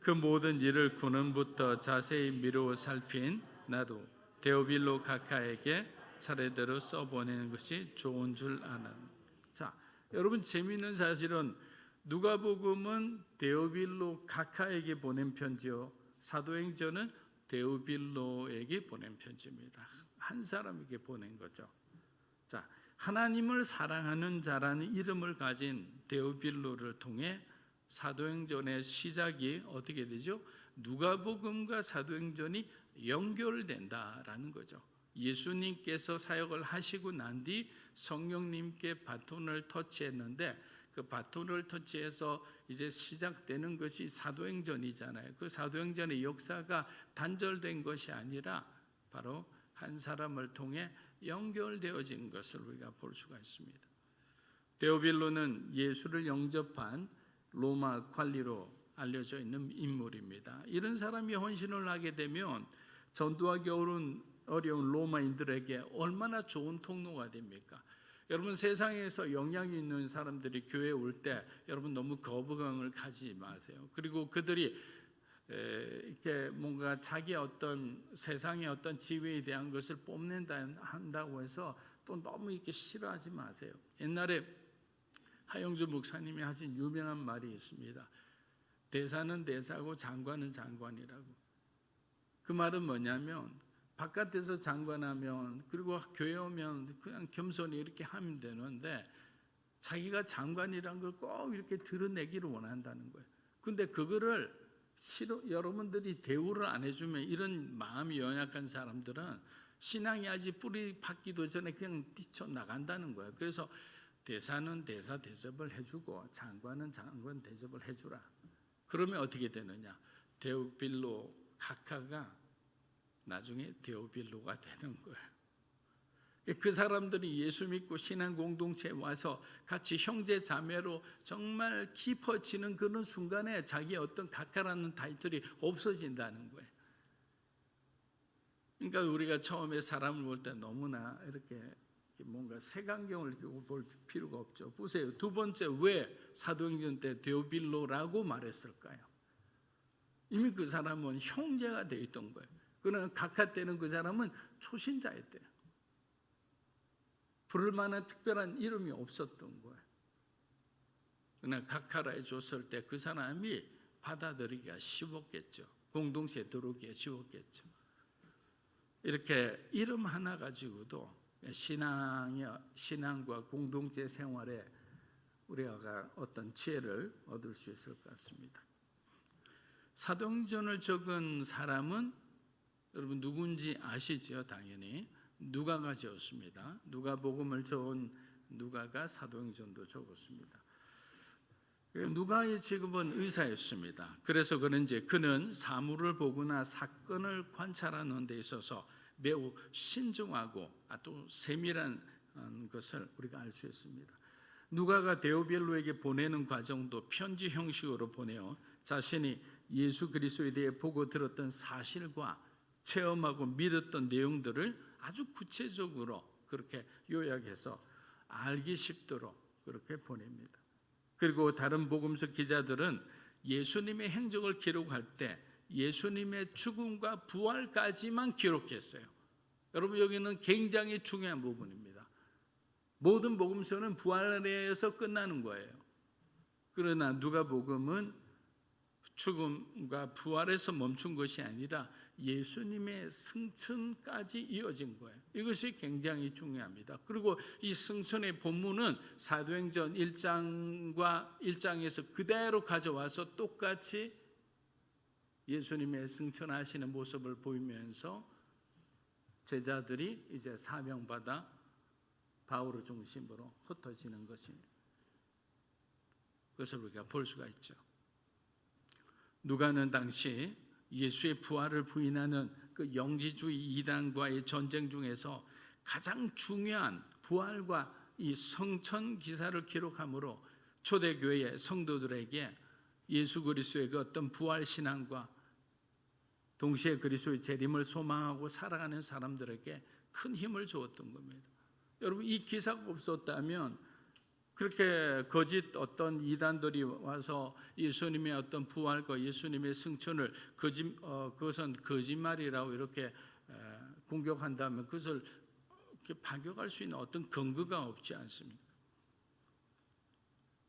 그 모든 일을 군원부터 자세히 미루어 살핀 나도 데오빌로 각하에게 차례대로 써보내는 것이 좋은 줄 아는. 자, 여러분, 재미있는 사실은 누가복음은 데오빌로 각하에게 보낸 편지요, 사도행전은 데오빌로에게 보낸 편지입니다. 한 사람에게 보낸 거죠. 자, 하나님을 사랑하는 자라는 이름을 가진 데오빌로를 통해 사도행전의 시작이 어떻게 되죠? 누가복음과 사도행전이 연결된다라는 거죠. 예수님께서 사역을 하시고 난 뒤 성령님께 바톤을 터치했는데 그 바톤을 터치해서 이제 시작되는 것이 사도행전이잖아요. 그 사도행전의 역사가 단절된 것이 아니라 바로 한 사람을 통해 연결되어진 것을 우리가 볼 수가 있습니다. 데오빌로는 예수를 영접한 로마 관리로 알려져 있는 인물입니다. 이런 사람이 헌신을 하게 되면 전도하기 어려운 로마인들에게 얼마나 좋은 통로가 됩니까? 여러분, 세상에서 영향이 있는 사람들이 교회에 올 때 여러분 너무 거부감을 가지지 마세요. 그리고 그들이 이렇게 뭔가 자기 어떤 세상의 어떤 지위에 대한 것을 뽐낸다 한다고 해서 또 너무 이렇게 싫어하지 마세요. 옛날에 하영주 목사님이 하신 유명한 말이 있습니다. 대사는 대사고 장관은 장관이라고. 그 말은 뭐냐면 바깥에서 장관하면 그리고 교회 오면 그냥 겸손히 이렇게 하면 되는데 자기가 장관이란 걸 꼭 이렇게 드러내기를 원한다는 거예요. 근데 그거를 여러분들이 대우를 안 해주면 이런 마음이 연약한 사람들은 신앙이 아직 뿌리 박기도 전에 그냥 뛰쳐나간다는 거예요. 그래서 대사는 대사 대접을 해주고 장관은 장관 대접을 해주라. 그러면 어떻게 되느냐? 데오빌로 각하가 나중에 데오빌로가 되는 거예요. 그 사람들이 예수 믿고 신앙 공동체에 와서 같이 형제 자매로 정말 깊어지는 그런 순간에 자기의 어떤 각하라는 타이틀이 없어진다는 거예요. 그러니까 우리가 처음에 사람을 볼 때 너무나 이렇게 뭔가 색안경을 끼고 볼 필요가 없죠. 보세요. 두 번째, 왜 사도행전 때 데오빌로라고 말했을까요? 이미 그 사람은 형제가 되어 있던 거예요. 그러나 각하 때는 그 사람은 초신자였대요. 부를 만한 특별한 이름이 없었던 거예요. 그러나 각하라 해줬을 때 그 사람이 받아들이기가 쉬웠겠죠. 공동체에 들어오기가 쉬웠겠죠. 이렇게 이름 하나 가지고도 신앙과 공동체 생활에 우리가 어떤 지혜를 얻을 수 있을 것 같습니다. 사도행전을 적은 사람은 여러분 누군지 아시죠? 당연히 누가가 적었습니다. 누가복음을 적은 누가가 사도행전도 적었습니다. 누가의 직업은 의사였습니다. 그래서 그런지 그는 사물을 보거나 사건을 관찰하는 데 있어서 매우 신중하고 또 세밀한 것을 우리가 알 수 있습니다. 누가가 데오빌로에게 보내는 과정도 편지 형식으로 보내어 자신이 예수 그리스도에 대해 보고 들었던 사실과 체험하고 믿었던 내용들을 아주 구체적으로 그렇게 요약해서 알기 쉽도록 그렇게 보냅니다. 그리고 다른 복음서 기자들은 예수님의 행적을 기록할 때 예수님의 죽음과 부활까지만 기록했어요. 여러분, 여기는 굉장히 중요한 부분입니다. 모든 복음서는 부활에서 끝나는 거예요. 그러나 누가복음은 죽음과 부활에서 멈춘 것이 아니라 예수님의 승천까지 이어진 거예요. 이것이 굉장히 중요합니다. 그리고 이 승천의 본문은 사도행전 1장에서 그대로 가져와서 똑같이 예수님의 승천하시는 모습을 보이면서 제자들이 이제 사명받아 바울을 중심으로 흩어지는 것입니다. 그것을 우리가 볼 수가 있죠. 누가는 당시 예수의 부활을 부인하는 그 영지주의 이단과의 전쟁 중에서 가장 중요한 부활과 이 성천 기사를 기록함으로 초대교회의 성도들에게 예수 그리스도의 그 어떤 부활 신앙과 동시에 그리스도의 재림을 소망하고 살아가는 사람들에게 큰 힘을 주었던 겁니다. 여러분, 이 기사가 없었다면 그렇게 거짓 어떤 이단들이 와서 예수님의 어떤 부활과 예수님의 승천을 그것은 거짓말이라고 이렇게 공격한다면 그것을 이렇게 반격할 수 있는 어떤 근거가 없지 않습니다.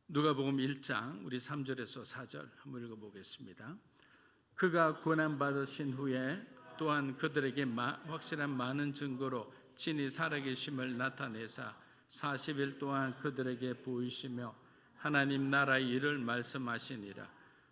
누가복음 1장 우리 3절에서 4절 한번 읽어보겠습니다. 그가 고난받으신 후에 또한 그들에게 확실한 많은 증거로 친히 살아계심을 나타내사 40일 동안 그들에게 보이시며 하나님 나라의 일을 말씀하시니라.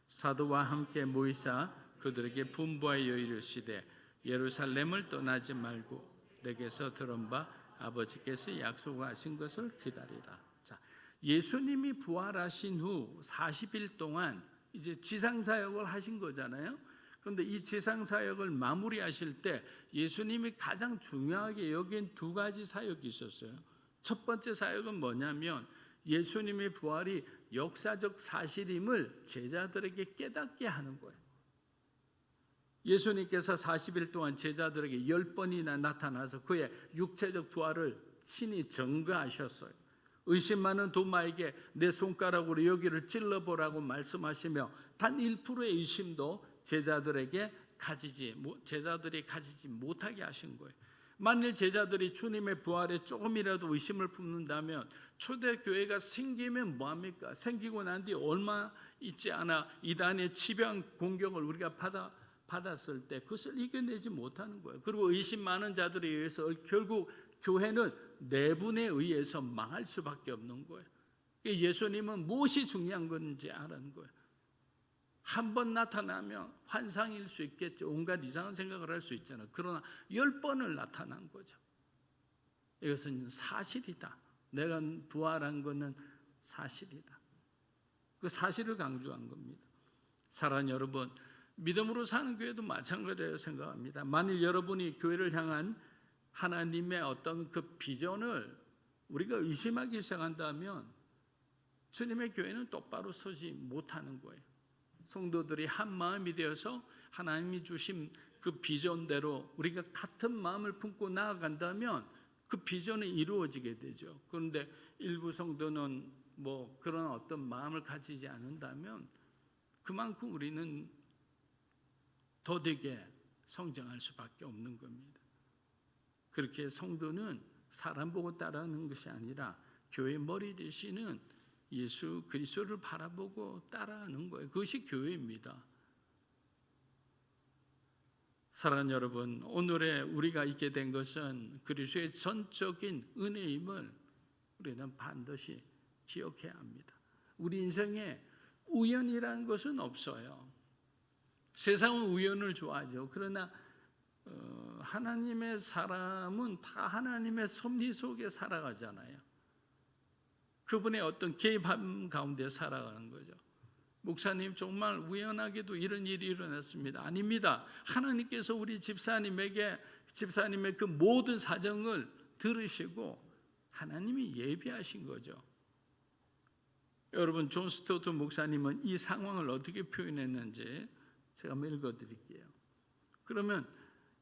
사도와 함께 모이사 그들에게 분부하여 이르시되 예루살렘을 떠나지 말고 내게서 들은 바 아버지께서 약속하신 것을 기다리라. 자, 예수님이 부활하신 후 40일 동안 이제 지상사역을 하신 거잖아요. 그런데 이 지상사역을 마무리하실 때 예수님이 가장 중요하게 여긴 두 가지 사역이 있었어요. 첫 번째 사역은 뭐냐면 예수님의 부활이 역사적 사실임을 제자들에게 깨닫게 하는 거예요. 예수님께서 40일 동안 제자들에게 10번이나 나타나서 그의 육체적 부활을 친히 증거하셨어요. 의심 많은 도마에게 내 손가락으로 여기를 찔러보라고 말씀하시며 단 1%의 의심도 제자들이 가지지 못하게 하신 거예요. 만일 제자들이 주님의 부활에 조금이라도 의심을 품는다면 초대교회가 생기면 뭐합니까? 생기고 난 뒤 얼마 있지 않아 이단의 치병 공격을 우리가 받았을 때 그것을 이겨내지 못하는 거예요. 그리고 의심 많은 자들에 의해서 결국 교회는 내분에 의해서 망할 수밖에 없는 거예요. 예수님은 무엇이 중요한 건지 아는 거예요. 한 번 나타나면 환상일 수 있겠죠. 온갖 이상한 생각을 할 수 있잖아요. 그러나 10번을 나타난 거죠. 이것은 사실이다. 내가 부활한 것은 사실이다. 그 사실을 강조한 겁니다. 사랑하는 여러분, 믿음으로 사는 교회도 마찬가지라고 생각합니다. 만일 여러분이 교회를 향한 하나님의 어떤 그 비전을 우리가 의심하기 시작한다면 주님의 교회는 똑바로 서지 못하는 거예요. 성도들이 한 마음이 되어서 하나님이 주신 그 비전대로 우리가 같은 마음을 품고 나아간다면 그 비전이 이루어지게 되죠. 그런데 일부 성도는 뭐 그런 어떤 마음을 가지지 않는다면 그만큼 우리는 더디게 성장할 수밖에 없는 겁니다. 그렇게 성도는 사람 보고 따라하는 것이 아니라 교회 머리 되시는 예수 그리스도를 바라보고 따라하는 거예요. 그것이 교회입니다. 사랑하는 여러분, 오늘의 우리가 있게 된 것은 그리스도의 전적인 은혜임을 우리는 반드시 기억해야 합니다. 우리 인생에 우연이라는 것은 없어요. 세상은 우연을 좋아하죠. 그러나 하나님의 사람은 다 하나님의 섭리 속에 살아가잖아요. 그분의 어떤 개입함 가운데 살아가는 거죠. 목사님 정말 우연하게도 이런 일이 일어났습니다. 아닙니다. 하나님께서 우리 집사님의 그 모든 사정을 들으시고 하나님이 예비하신 거죠. 여러분, 존 스토트 목사님은 이 상황을 어떻게 표현했는지 제가 한번 읽어드릴게요. 그러면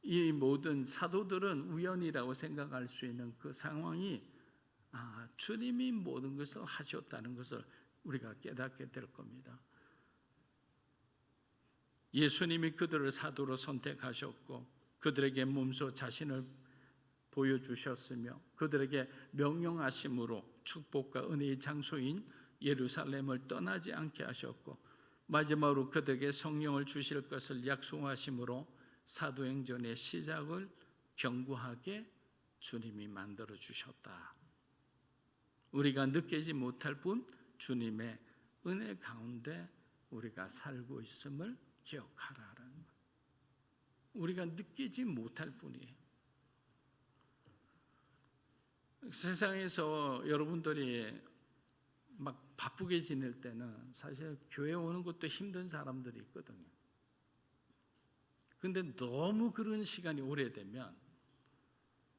이 모든 사도들은 우연이라고 생각할 수 있는 그 상황이 주님이 모든 것을 하셨다는 것을 우리가 깨닫게 될 겁니다. 예수님이 그들을 사도로 선택하셨고 그들에게 몸소 자신을 보여주셨으며 그들에게 명령하심으로 축복과 은혜의 장소인 예루살렘을 떠나지 않게 하셨고 마지막으로 그들에게 성령을 주실 것을 약속하심으로 사도행전의 시작을 견고하게 주님이 만들어 주셨다. 우리가 느끼지 못할 뿐 주님의 은혜 가운데 우리가 살고 있음을 기억하라는 것. 우리가 느끼지 못할 뿐이에요. 세상에서 여러분들이 막 바쁘게 지낼 때는 사실 교회 오는 것도 힘든 사람들이 있거든요. 근데 너무 그런 시간이 오래되면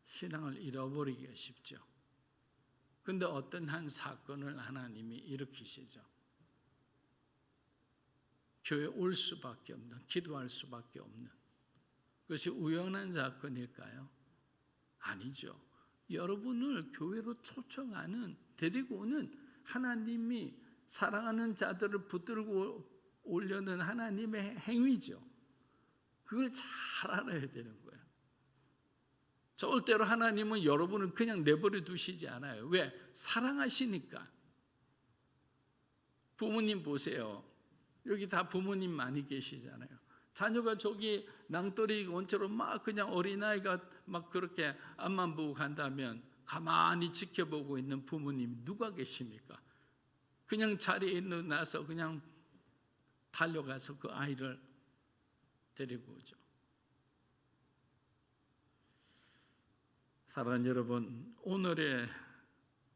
신앙을 잃어버리기가 쉽죠. 근데 어떤 한 사건을 하나님이 일으키시죠. 교회에 올 수밖에 없는, 기도할 수밖에 없는 그것이 우연한 사건일까요? 아니죠. 여러분을 교회로 초청하는, 데리고 오는 하나님이 사랑하는 자들을 붙들고 오려는 하나님의 행위죠. 그걸 잘 알아야 되는 거예요. 절대로 하나님은 여러분을 그냥 내버려 두시지 않아요. 왜? 사랑하시니까. 부모님 보세요. 여기 다 부모님 많이 계시잖아요. 자녀가 저기 낭떠러기 원처럼 막 그냥 어린아이가 막 그렇게 앞만 보고 간다면 가만히 지켜보고 있는 부모님 누가 계십니까? 그냥 자리에 일어나서 그냥 달려가서 그 아이를 데리고 오죠. 사랑하는 여러분, 오늘의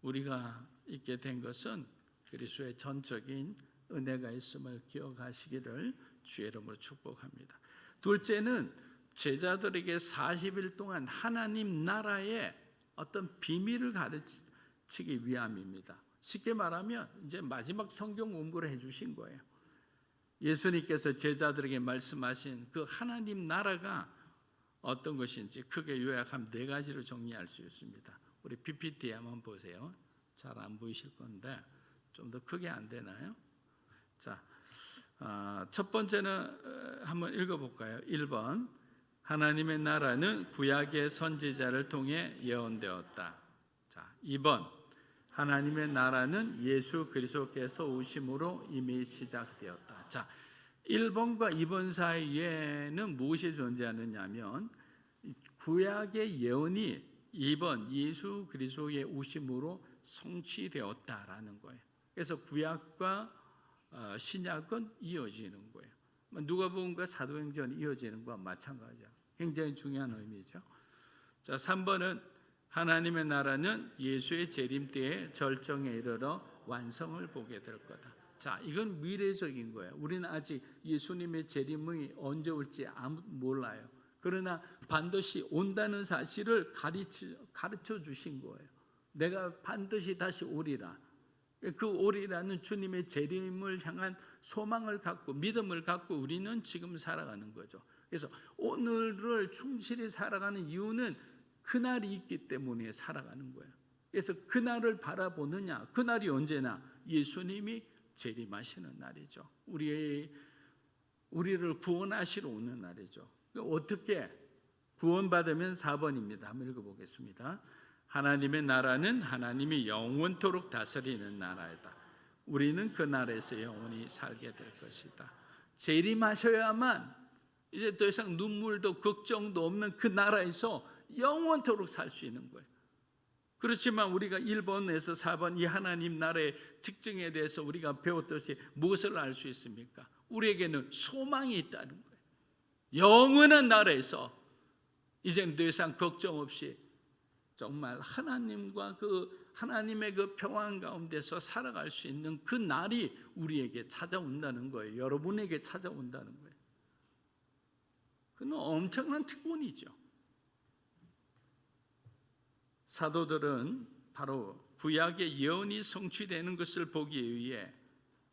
우리가 있게 된 것은 그리스도의 전적인 은혜가 있음을 기억하시기를 주의 이름으로 축복합니다. 둘째는 제자들에게 40일 동안 하나님 나라의 어떤 비밀을 가르치기 위함입니다. 쉽게 말하면 이제 마지막 성경 공부를 해주신 거예요. 예수님께서 제자들에게 말씀하신 그 하나님 나라가 어떤 것인지 크게 요약하면 4가지로 정리할 수 있습니다. 우리 PPT 한번 보세요. 잘 안 보이실 건데 좀 더 크게 안 되나요? 자, 첫 번째는 한번 읽어볼까요? 1번, 하나님의 나라는 구약의 선지자를 통해 예언되었다. 자, 2번, 하나님의 나라는 예수 그리스도께서 오심으로 이미 시작되었다. 자, 1번과 2번 사이에는 무엇이 존재하느냐면 구약의 예언이 2번 예수 그리스도의 오심으로 성취되었다라는 거예요. 그래서 구약과 신약은 이어지는 거예요. 누가복음과 사도행전이 이어지는 것과 마찬가지야. 굉장히 중요한 의미죠. 자, 3번은 하나님의 나라는 예수의 재림 때에 절정에 이르러 완성을 보게 될 거다. 자, 이건 미래적인 거예요. 우리는 아직 예수님의 재림이 언제 올지 아무도 몰라요. 그러나 반드시 온다는 사실을 가르쳐 주신 거예요. 내가 반드시 다시 오리라. 그 오리라는 주님의 재림을 향한 소망을 갖고 믿음을 갖고 우리는 지금 살아가는 거죠. 그래서 오늘을 충실히 살아가는 이유는 그날이 있기 때문에 살아가는 거예요. 그래서 그날을 바라보느냐? 그날이 언제나 예수님이 재림하시는 날이죠. 우리를 구원하시러 오는 날이죠. 어떻게 구원받으면 4번입니다. 한번 읽어보겠습니다. 하나님의 나라는 하나님이 영원토록 다스리는 나라이다. 우리는 그 나라에서 영원히 살게 될 것이다. 재림하셔야만 이제 더 이상 눈물도 걱정도 없는 그 나라에서 영원토록 살 수 있는 거예요. 그렇지만 우리가 1번에서 4번 이 하나님 나라의 특징에 대해서 우리가 배웠듯이 무엇을 알 수 있습니까? 우리에게는 소망이 있다는 거예요. 영원한 나라에서 이제는 더 이상 걱정 없이 정말 하나님과 하나님의 그 평안 가운데서 살아갈 수 있는 그 날이 우리에게 찾아온다는 거예요. 여러분에게 찾아온다는 거예요. 그건 엄청난 특권이죠. 사도들은 바로 구약의 예언이 성취되는 것을 보기 위해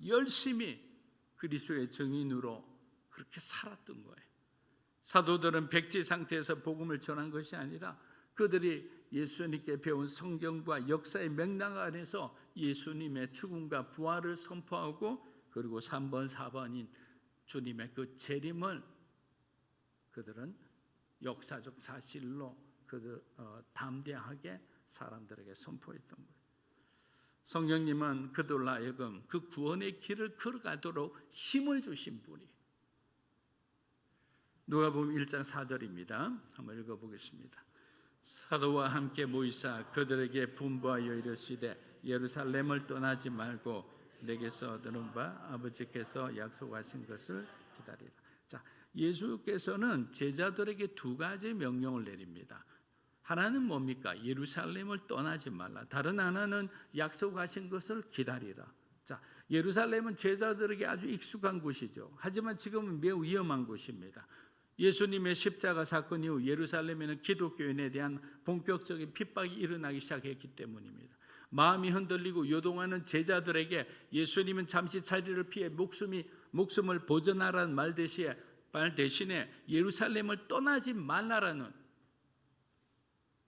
열심히 그리스도의 증인으로 그렇게 살았던 거예요. 사도들은 백지 상태에서 복음을 전한 것이 아니라 그들이 예수님께 배운 성경과 역사의 맥락 안에서 예수님의 죽음과 부활을 선포하고 그리고 3번, 4번인 주님의 그 재림을 그들은 역사적 사실로 담대하게 사람들에게 선포했던 거예요. 성령님은 그들로 하여금 그 구원의 길을 걸어가도록 힘을 주신 분이 누가복음 1장 4절입니다. 한번 읽어보겠습니다. 사도와 함께 모이사 그들에게 분부하여 이르시되 예루살렘을 떠나지 말고 내게서 얻은 바 아버지께서 약속하신 것을 기다리라. 자, 예수께서는 제자들에게 2가지 명령을 내립니다. 하나는 뭡니까? 예루살렘을 떠나지 말라. 다른 하나는 약속하신 것을 기다리라. 자, 예루살렘은 제자들에게 아주 익숙한 곳이죠. 하지만 지금은 매우 위험한 곳입니다. 예수님의 십자가 사건 이후 예루살렘에는 기독교인에 대한 본격적인 핍박이 일어나기 시작했기 때문입니다. 마음이 흔들리고 요동하는 제자들에게 예수님은 잠시 자리를 피해 목숨을 보존하라는 말 대신에 예루살렘을 떠나지 말라라는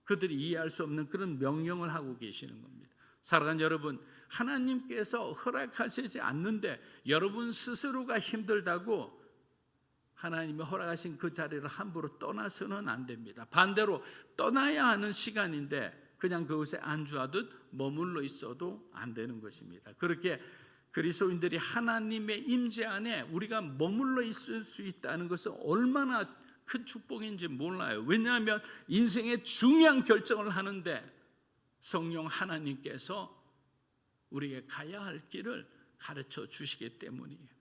그들이 이해할 수 없는 그런 명령을 하고 계시는 겁니다. 사랑하는 여러분, 하나님께서 허락하시지 않는데 여러분 스스로가 힘들다고 하나님이 허락하신 그 자리를 함부로 떠나서는 안 됩니다. 반대로 떠나야 하는 시간인데 그냥 그곳에 안주하듯 머물러 있어도 안 되는 것입니다. 그렇게 그리스도인들이 하나님의 임재 안에 우리가 머물러 있을 수 있다는 것은 얼마나 큰 축복인지 몰라요. 왜냐하면 인생의 중요한 결정을 하는데 성령 하나님께서 우리에게 가야 할 길을 가르쳐 주시기 때문이에요.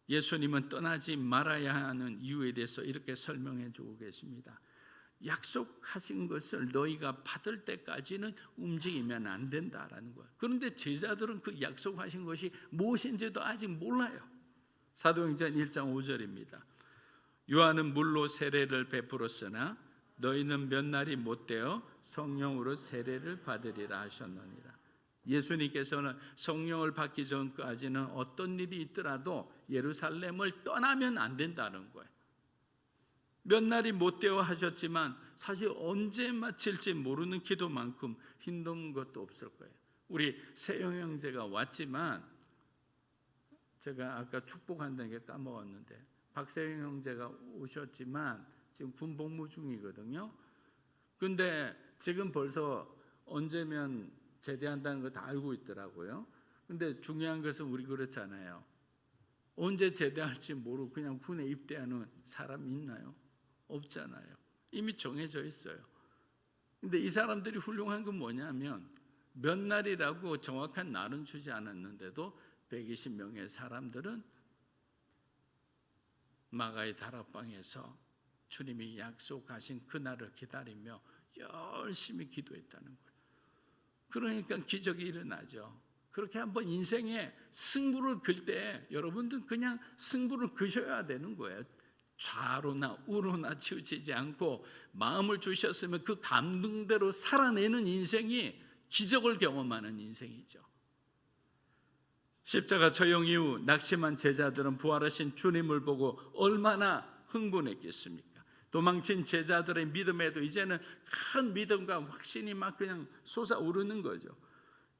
예수님은 떠나지 말아야 하는 이유에 대해서 이렇게 설명해 주고 계십니다. 약속하신 것을 너희가 받을 때까지는 움직이면 안 된다라는 거예요. 그런데 제자들은 그 약속하신 것이 무엇인지도 아직 몰라요. 사도행전 1장 5절입니다. 요한은 물로 세례를 베풀었으나 너희는 몇 날이 못되어 성령으로 세례를 받으리라 하셨느니라. 예수님께서는 성령을 받기 전까지는 어떤 일이 있더라도 예루살렘을 떠나면 안 된다는 거예요. 몇 날이 못되어 하셨지만 사실 언제 마칠지 모르는 기도만큼 힘든 것도 없을 거예요. 우리 세영 형제가 왔지만 제가 아까 축복한다는 게 까먹었는데 박세영 형제가 오셨지만 지금 군복무 중이거든요. 근데 지금 벌써 언제면 제대한다는 거 다 알고 있더라고요. 근데 중요한 것은 우리 그렇잖아요. 언제 제대할지 모르고 그냥 군에 입대하는 사람이 있나요? 없잖아요. 이미 정해져 있어요. 근데 이 사람들이 훌륭한 건 뭐냐면 몇 날이라고 정확한 날은 주지 않았는데도 120명의 사람들은 마가의 다락방에서 주님이 약속하신 그날을 기다리며 열심히 기도했다는 거예요. 그러니까 기적이 일어나죠. 그렇게 한번 인생에 승부를 걸 때 여러분들 그냥 승부를 그셔야 되는 거예요. 좌로나 우로나 치우치지 않고 마음을 주셨으면 그 감동대로 살아내는 인생이 기적을 경험하는 인생이죠. 십자가 처형 이후 낙심한 제자들은 부활하신 주님을 보고 얼마나 흥분했겠습니까? 도망친 제자들의 믿음에도 이제는 큰 믿음과 확신이 막 그냥 솟아오르는 거죠.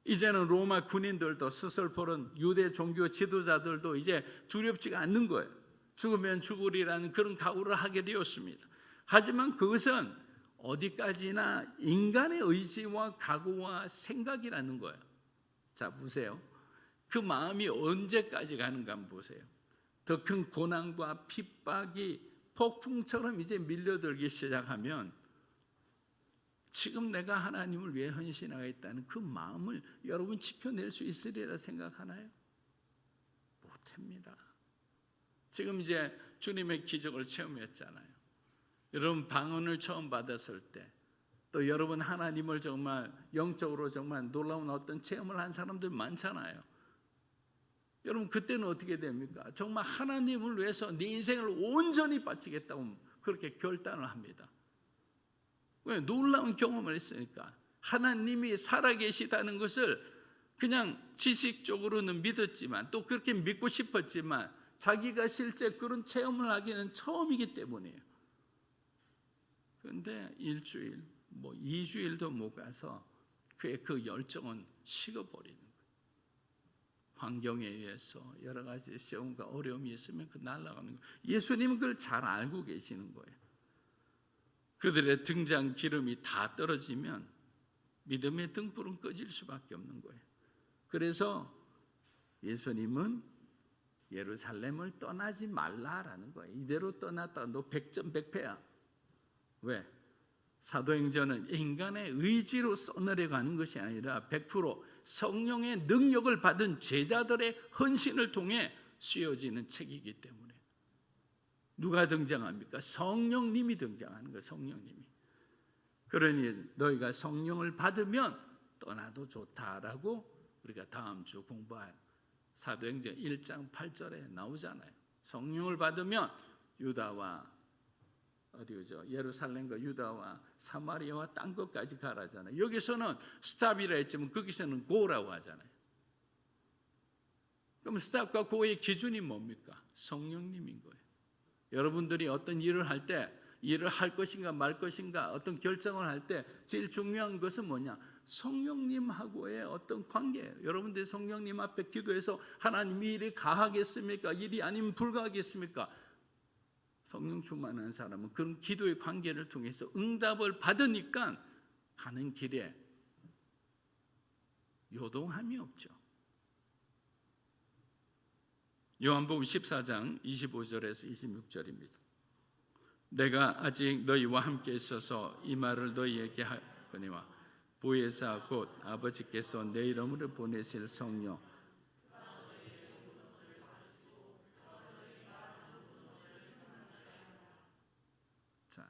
이제는 로마 군인들도 스설포른 유대 종교 지도자들도 이제 두렵지가 않는 거예요. 죽으면 죽으리라는 그런 각오를 하게 되었습니다. 하지만 그것은 어디까지나 인간의 의지와 각오와 생각이라는 거예요. 자, 보세요. 그 마음이 언제까지 가는가 한번 보세요. 더 큰 고난과 핍박이 폭풍처럼 이제 밀려들기 시작하면 지금 내가 하나님을 위해 헌신하겠다는 그 마음을 여러분 지켜낼 수 있으리라 생각하나요? 못합니다. 지금 이제 주님의 기적을 체험했잖아요. 여러분 방언을 처음 받았을 때, 또 여러분 하나님을 정말 영적으로 정말 놀라운 어떤 체험을 한 사람들 많잖아요. 여러분 그때는 어떻게 됩니까? 정말 하나님을 위해서 네 인생을 온전히 바치겠다고 그렇게 결단을 합니다. 왜? 놀라운 경험을 했으니까. 하나님이 살아계시다는 것을 그냥 지식적으로는 믿었지만 또 그렇게 믿고 싶었지만 자기가 실제 그런 체험을 하기는 처음이기 때문이에요. 그런데 일주일, 2주일도 못 가서 그의 그 열정은 식어버리는 거예요. 환경에 의해서 여러 가지 시험과 어려움이 있으면 그 날아가는 거예요. 예수님은 그걸 잘 알고 계시는 거예요. 그들의 등잔 기름이 다 떨어지면 믿음의 등불은 꺼질 수밖에 없는 거예요. 그래서 예수님은 예루살렘을 떠나지 말라라는 거예요. 이대로 떠났다 너 100점 100패야. 왜? 사도행전은 인간의 의지로 써내려가는 것이 아니라 100% 성령의 능력을 받은 제자들의 헌신을 통해 쓰여지는 책이기 때문에. 누가 등장합니까? 성령님이 등장하는 거예요. 성령님이. 그러니 너희가 성령을 받으면 떠나도 좋다라고 우리가 다음 주 공부할 사도행전 1장 8절에 나오잖아요. 성령을 받으면 유다와 어디죠? 예루살렘과 유다와 사마리아와 땅 끝까지 가라잖아요. 여기서는 스탑이라 했지만 거기서는 고라고 하잖아요. 그럼 스탑과 고의 기준이 뭡니까? 성령님인 거예요. 여러분들이 어떤 일을 할 때 일을 할 것인가 말 것인가 어떤 결정을 할 때 제일 중요한 것은 뭐냐? 성령님하고의 어떤 관계예요. 여러분들이 성령님 앞에 기도해서 하나님 이 일이 가하겠습니까? 일이 아니면 불가하겠습니까? 성령 충만한 사람은 그런 기도의 관계를 통해서 응답을 받으니까 가는 길에 요동함이 없죠. 요한복음 14장 25절에서 26절입니다. 내가 아직 너희와 함께 있어서 이 말을 너희에게 하거니와 보혜사 곧 아버지께서 내 이름으로 보내실 성령 자,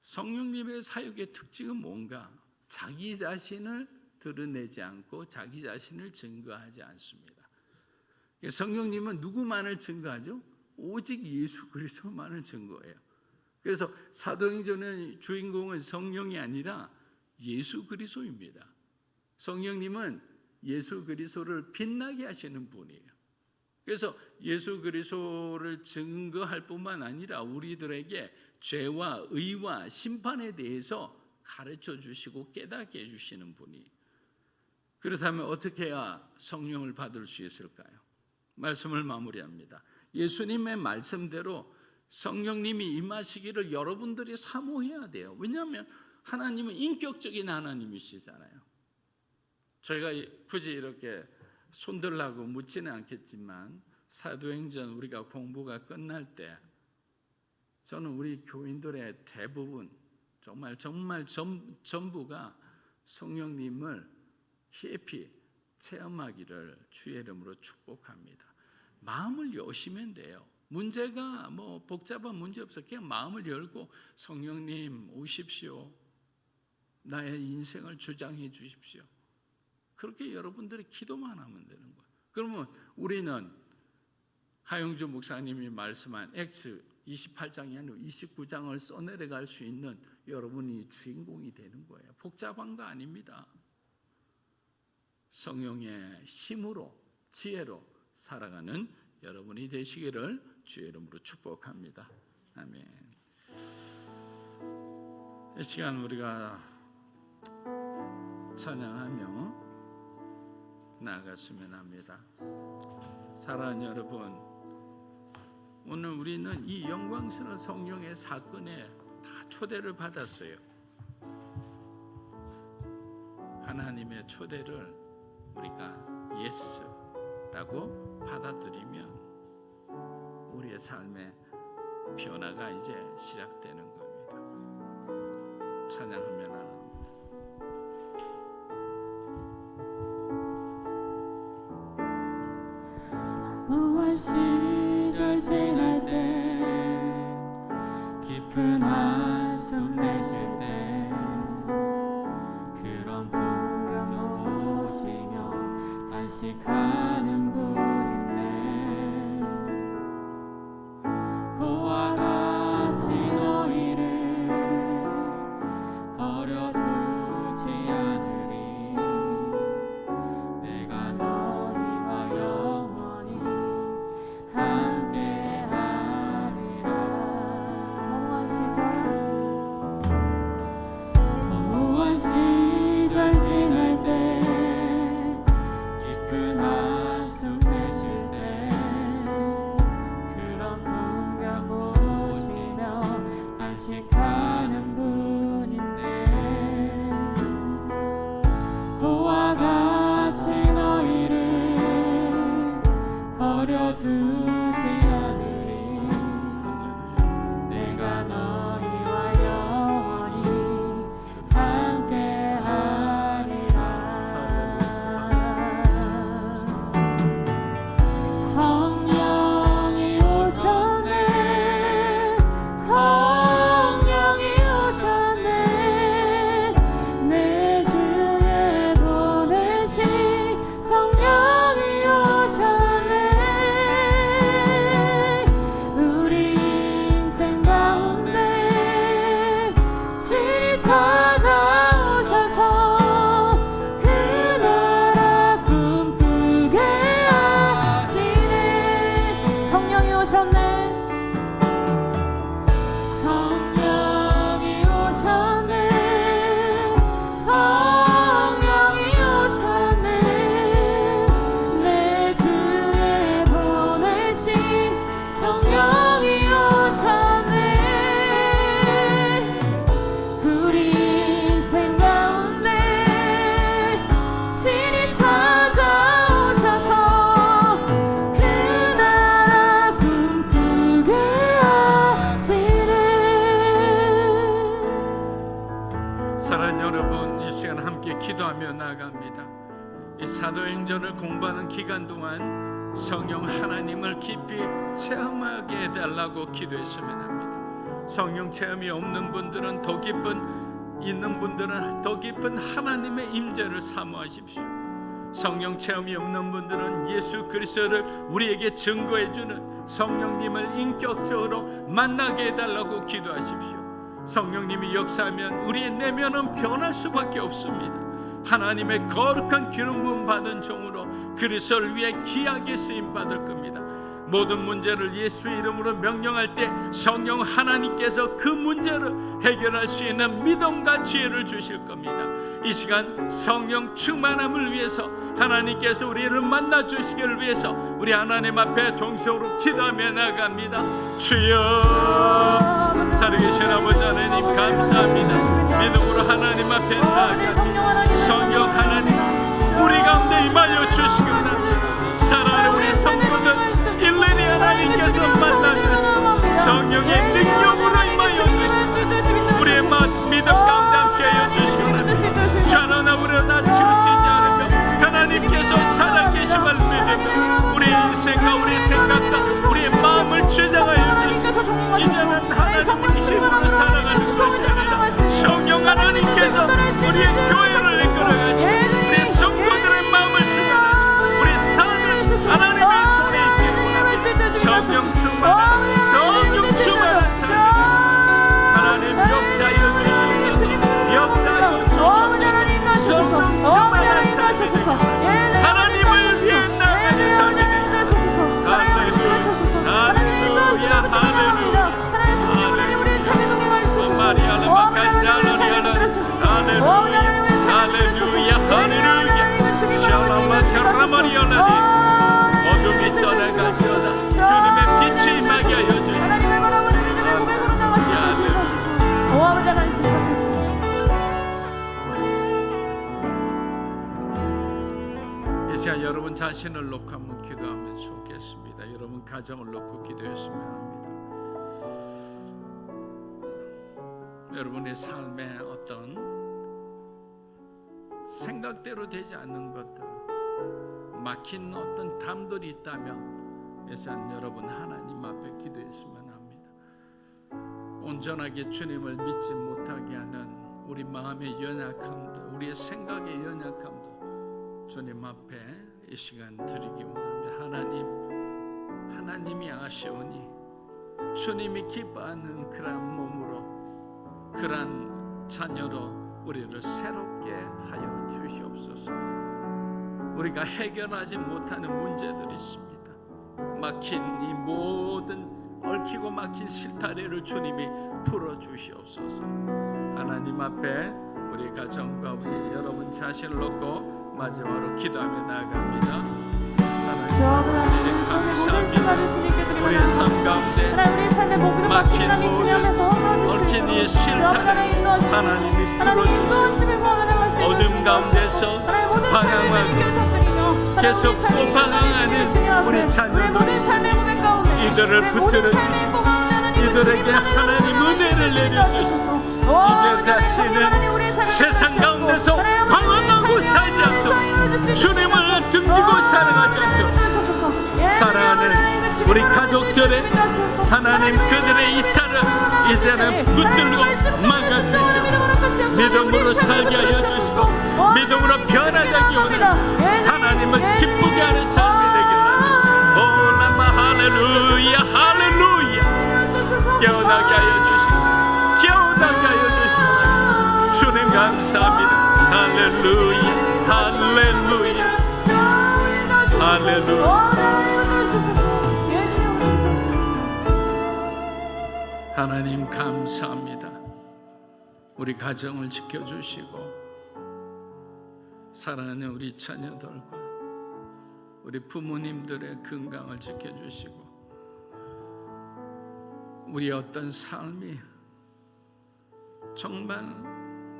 성령님의 사역의 특징은 뭔가? 자기 자신을 드러내지 않고 자기 자신을 증거하지 않습니다. 성령님은 누구만을 증거하죠? 오직 예수 그리스도만을 증거해요. 그래서 사도행전의 주인공은 성령이 아니라 예수 그리스도입니다. 성령님은 예수 그리스도를 빛나게 하시는 분이에요. 그래서 예수 그리스도를 증거할 뿐만 아니라 우리들에게 죄와 의와 심판에 대해서 가르쳐 주시고 깨닫게 해주시는 분이. 그렇다면 어떻게 해야 성령을 받을 수 있을까요? 말씀을 마무리합니다. 예수님의 말씀대로 성령님이 임하시기를 여러분들이 사모해야 돼요. 왜냐하면 하나님은 인격적인 하나님이시잖아요. 저희가 굳이 이렇게 손들라고 묻지는 않겠지만 사도행전 우리가 공부가 끝날 때 저는 우리 교인들의 대부분 정말 전부가 성령님을 깊이 체험하기를 주의 이름으로 축복합니다. 마음을 여시면 돼요. 문제가 뭐 복잡한 문제 없어. 그냥 마음을 열고 성령님 오십시오. 나의 인생을 주장해 주십시오. 그렇게 여러분들이 기도만 하면 되는 거예요. 그러면 우리는 하영주 목사님이 말씀한 엑스 28장이 아니고 29장을 써내려갈 수 있는 여러분이 주인공이 되는 거예요. 복잡한 거 아닙니다. 성령의 힘으로 지혜로 살아가는 여러분이 되시기를 주의 이름으로 축복합니다. 아멘. 이 시간 우리가 찬양하며 나아갔으면 합니다. 사랑하는 여러분, 오늘 우리는 이 영광스러운 성령의 사건에 다 초대를 받았어요. 하나님의 초대를 우리가 예스라고 받아들이면 우리의 삶의 변화가 이제 시작되는 겁니다. 찬양하면 하나님. 무한 시절 지날 때 깊은 한숨 내쉴 때 그런 풍경 보시며 단식하는 분인데 그와 같이 너희를 버려두지 않으리. 내가 너희와 영원히 함께하리라. 무한 시절 지날 때 깊은 한숨 내쉴 때 그런 풍경 보시며 단식하는 분인데 그와 같이 너희를 버려두지 않으리. 내가 너희와 영원히 함께하리라. 성령이 오셨네. 성령이 오셨네. 내 주에 보내신 성령이 오셨네. 우리 인생 가운데 친히 찾아오셔서 그 나라 꿈꾸게 하시네. 성령이 오셨네. 성령이 오셨네. 성령이 오셨네. 내 주에 보내신 성령이 오셨네. 우리 인생 가운데 친히 찾아오셔서 그 나라 꿈꾸게 하시네. 사랑하는 여러분, 이 시간 함께 기도하며 나아갑니다. 이 사도행전을 공부하는 기간 동안 성령 하나님을 깊이 체험하게 해달라고 기도했으면 합니다. 성령 체험이 없는 분들은 더 깊은, 있는 분들은 더 깊은 하나님의 임재를 사모하십시오. 성령 체험이 없는 분들은 예수 그리스도를 우리에게 증거해주는 성령님을 인격적으로 만나게 해달라고 기도하십시오. 성령님이 역사하면 우리의 내면은 변할 수밖에 없습니다. 하나님의 거룩한 기름 부음 받은 종으로 그리스도를 위해 귀하게 쓰임 받을 겁니다. 모든 문제를 예수 이름으로 명령할 때 성령 하나님께서 그 문제를 해결할 수 있는 믿음과 지혜를 주실 겁니다. 이 시간 성령 충만함을 위해서 하나님께서 우리를 만나 주시기를 위해서 우리 하나님 앞에 동성으로 기도하며 나갑니다. 주여, 살아계신 아버지 하나님 감사합니다. 믿음으로 하나님 앞에 나아갑니다. 성령 하나님 우리 가운데 임하여 주시옵소서. 사랑하는 우리 성도들 일일이 하나님께서 만나주시고 성령의 능력으로 임하여 주시고 우리의 믿음 가운데 함께하여 주시고 자라나 우려나 치우치지 않으며 하나님께서 살아계심을 믿으며 우리 인생과 우리 생각과 우리의 마음을 주장하여 주시고 이제는 하나님의 힘으로 살아가는 것이 아니라 성령 하나님께서 우리의 교회를 이끌어가시고 우리 성도들의 마음을 주장하시고 우리 삶을 하나님의 손에 있기를 원합니다. 성령 충만한 성령 충만한 삶 하나님 역사하여 주시옵소서. 역사하여 주시옵소서. 성령 충만한 삶 하나님을 위해 나가는 삶이 되시옵소서. 할렐루야 할렐루야 할렐루야 마리아 할렐루야 할렐루야 샬롬아 테라마리아라니 어둠이 떠나가시오다. 주님의 빛이 임하게 하여 주시옵소서. 이 시간 여러분 자신을 놓고 한번 기도하면 좋겠습니다. 여러분 가정을 놓고 기도했으면 합니다. 여러분의 삶에 어떤 생각대로 되지 않는 것들, 막힌 어떤 담들이 있다면 예산 여러분 하나님 앞에 기도했으면 합니다. 온전하게 주님을 믿지 못하게 하는 우리 마음의 연약함들, 우리의 생각의 연약함들 주님 앞에 이 시간 드리기 원합니다. 하나님이 아시오니 주님이 기뻐하는 그러한 몸으로 그러한 자녀로 우리를 새롭게 하여 주시옵소서. 우리가 해결하지 못하는 문제들이 있습니다. 막힌 이 모든 얽히고 막힌 실타래를 주님이 풀어주시옵소서. 하나님 앞에 우리 가정과 우리 여러분 자신을 놓고 마지막으로 기도하며 나아갑니다. 하나님 감사합니다. 우리의 삶 가운데 막힌 모든 얽힌 이 실타래 하나님이 풀어주시옵소서. 어둠 가운데서 방황하고 계속 또 방황하는 우리 자녀들이 있습니다. 이들을 붙들어 주시고 이들에게 하나님 은혜를 내려주시고 이제 다시는 세상 가운데서 방황하고 살지 않도록 주님을 등지고 살아가지 않도록 사랑하는 우리 가족들의 하나님 그들의 이탈을 이제는 붙들고 막아주시고 믿음으로 살게 하여 주시고 믿음으로 변화되기 원하는 하나님을 기쁘게 하는 삶이 되기를 오라마 할렐루야 할렐루야 깨어나게 하여 주시고 깨어나게 하여 주시고 주님 감사합니다. 할렐루야 할렐루야 할렐루야. 하나님 감사합니다. 우리 가정을 지켜주시고 사랑하는 우리 자녀들과 우리 부모님들의 건강을 지켜주시고 우리 어떤 삶이 정말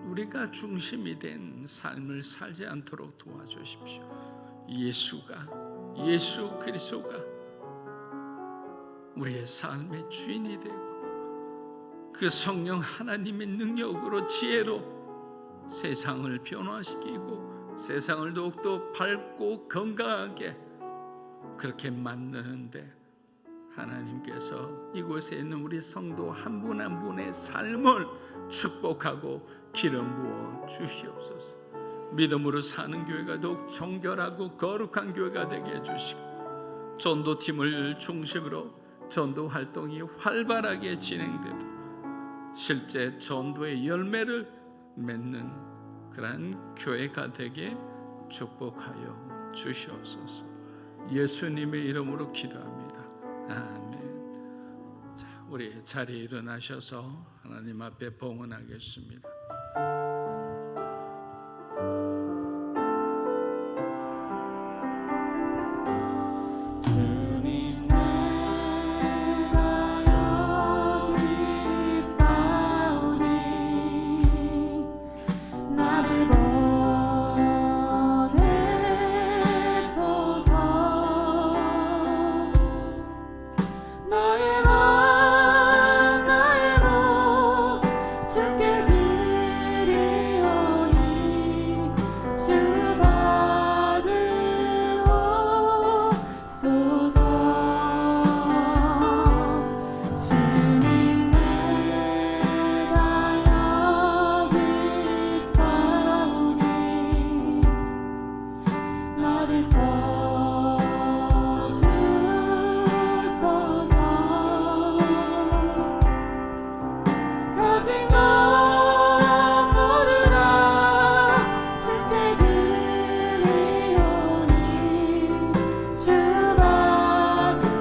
우리가 중심이 된 삶을 살지 않도록 도와주십시오. 예수 그리스도가 우리의 삶의 주인이 되고 그 성령 하나님의 능력으로 지혜로 세상을 변화시키고 세상을 더욱더 밝고 건강하게 그렇게 만드는데 하나님께서 이곳에 있는 우리 성도 한 분 한 분의 삶을 축복하고 기름 부어 주시옵소서. 믿음으로 사는 교회가 더욱 정결하고 거룩한 교회가 되게 해주시고, 전도팀을 중심으로 전도 활동이 활발하게 진행되도록 실제 전도의 열매를 맺는 그러한 교회가 되게 축복하여 주시옵소서. 예수님의 이름으로 기도합니다. 아멘. 자, 우리 자리에 일어나셔서 하나님 앞에 봉헌하겠습니다. 주님 내가 여기 있사오니 나를 보내소서. 나의 맘 주께 드리오니 주 받으옵소서. 주님 내가 여기 있사오니 나를 써주소서. 가진 것 모두 다 주께 드리오니 주 받으옵소서.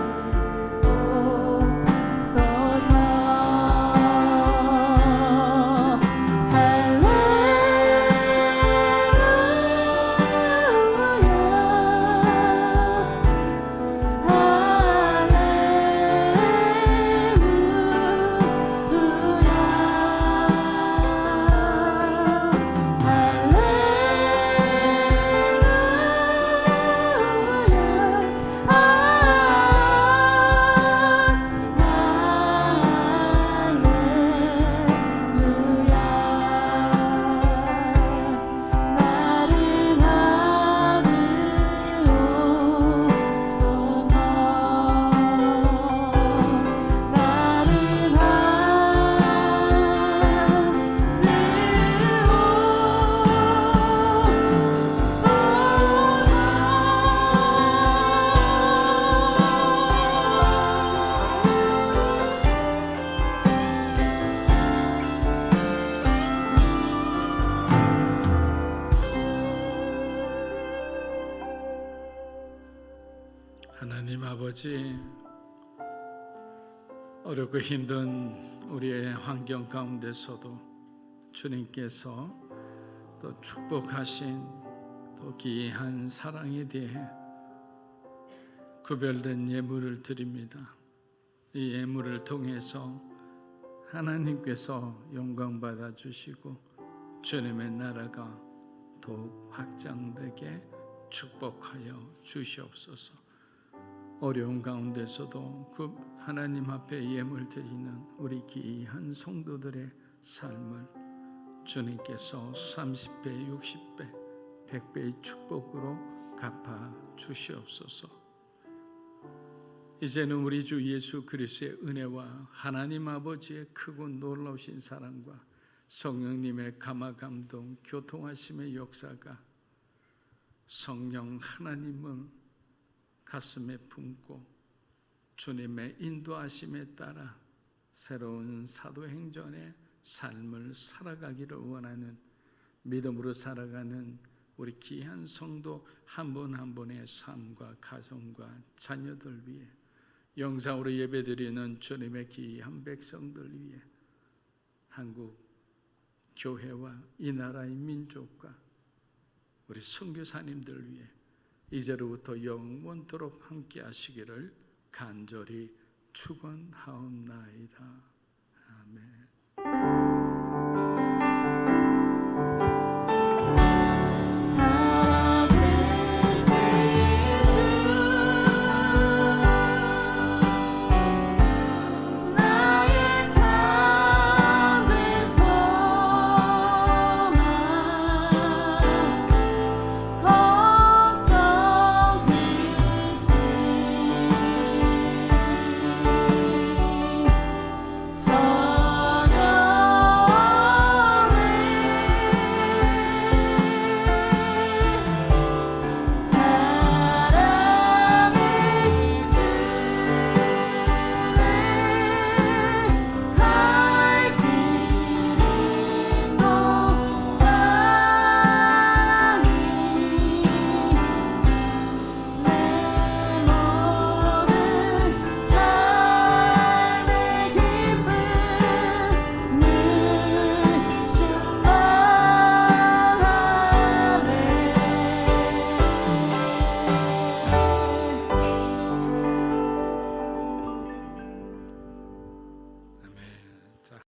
하나님 아버지, 어렵고 힘든 우리의 환경 가운데서도 주님께서 또 축복하신 또 귀한 사랑에 대해 구별된 예물을 드립니다. 이 예물을 통해서 하나님께서 영광 받아 주시고 주님의 나라가 더욱 확장되게 축복하여 주시옵소서. 어려운 가운데서도 그 하나님 앞에 예물 드리는 우리 귀한 성도들의 삶을 주님께서 30배, 60배, 100배의 축복으로 갚아 주시옵소서. 이제는 우리 주 예수 그리스도의 은혜와 하나님 아버지의 크고 놀라우신 사랑과 성령님의 감화 감동 교통하심의 역사가 성령 하나님을 가슴에 품고 주님의 인도하심에 따라 새로운 사도행전의 삶을 살아가기를 원하는, 믿음으로 살아가는 우리 귀한 성도 한 분 한 분의 삶과 가정과 자녀들 위해, 영상으로 예배드리는 주님의 귀한 백성들 위해, 한국 교회와 이 나라의 민족과 우리 선교사님들 위해 이제로부터 영원토록 함께 하시기를 간절히 축원하옵나이다.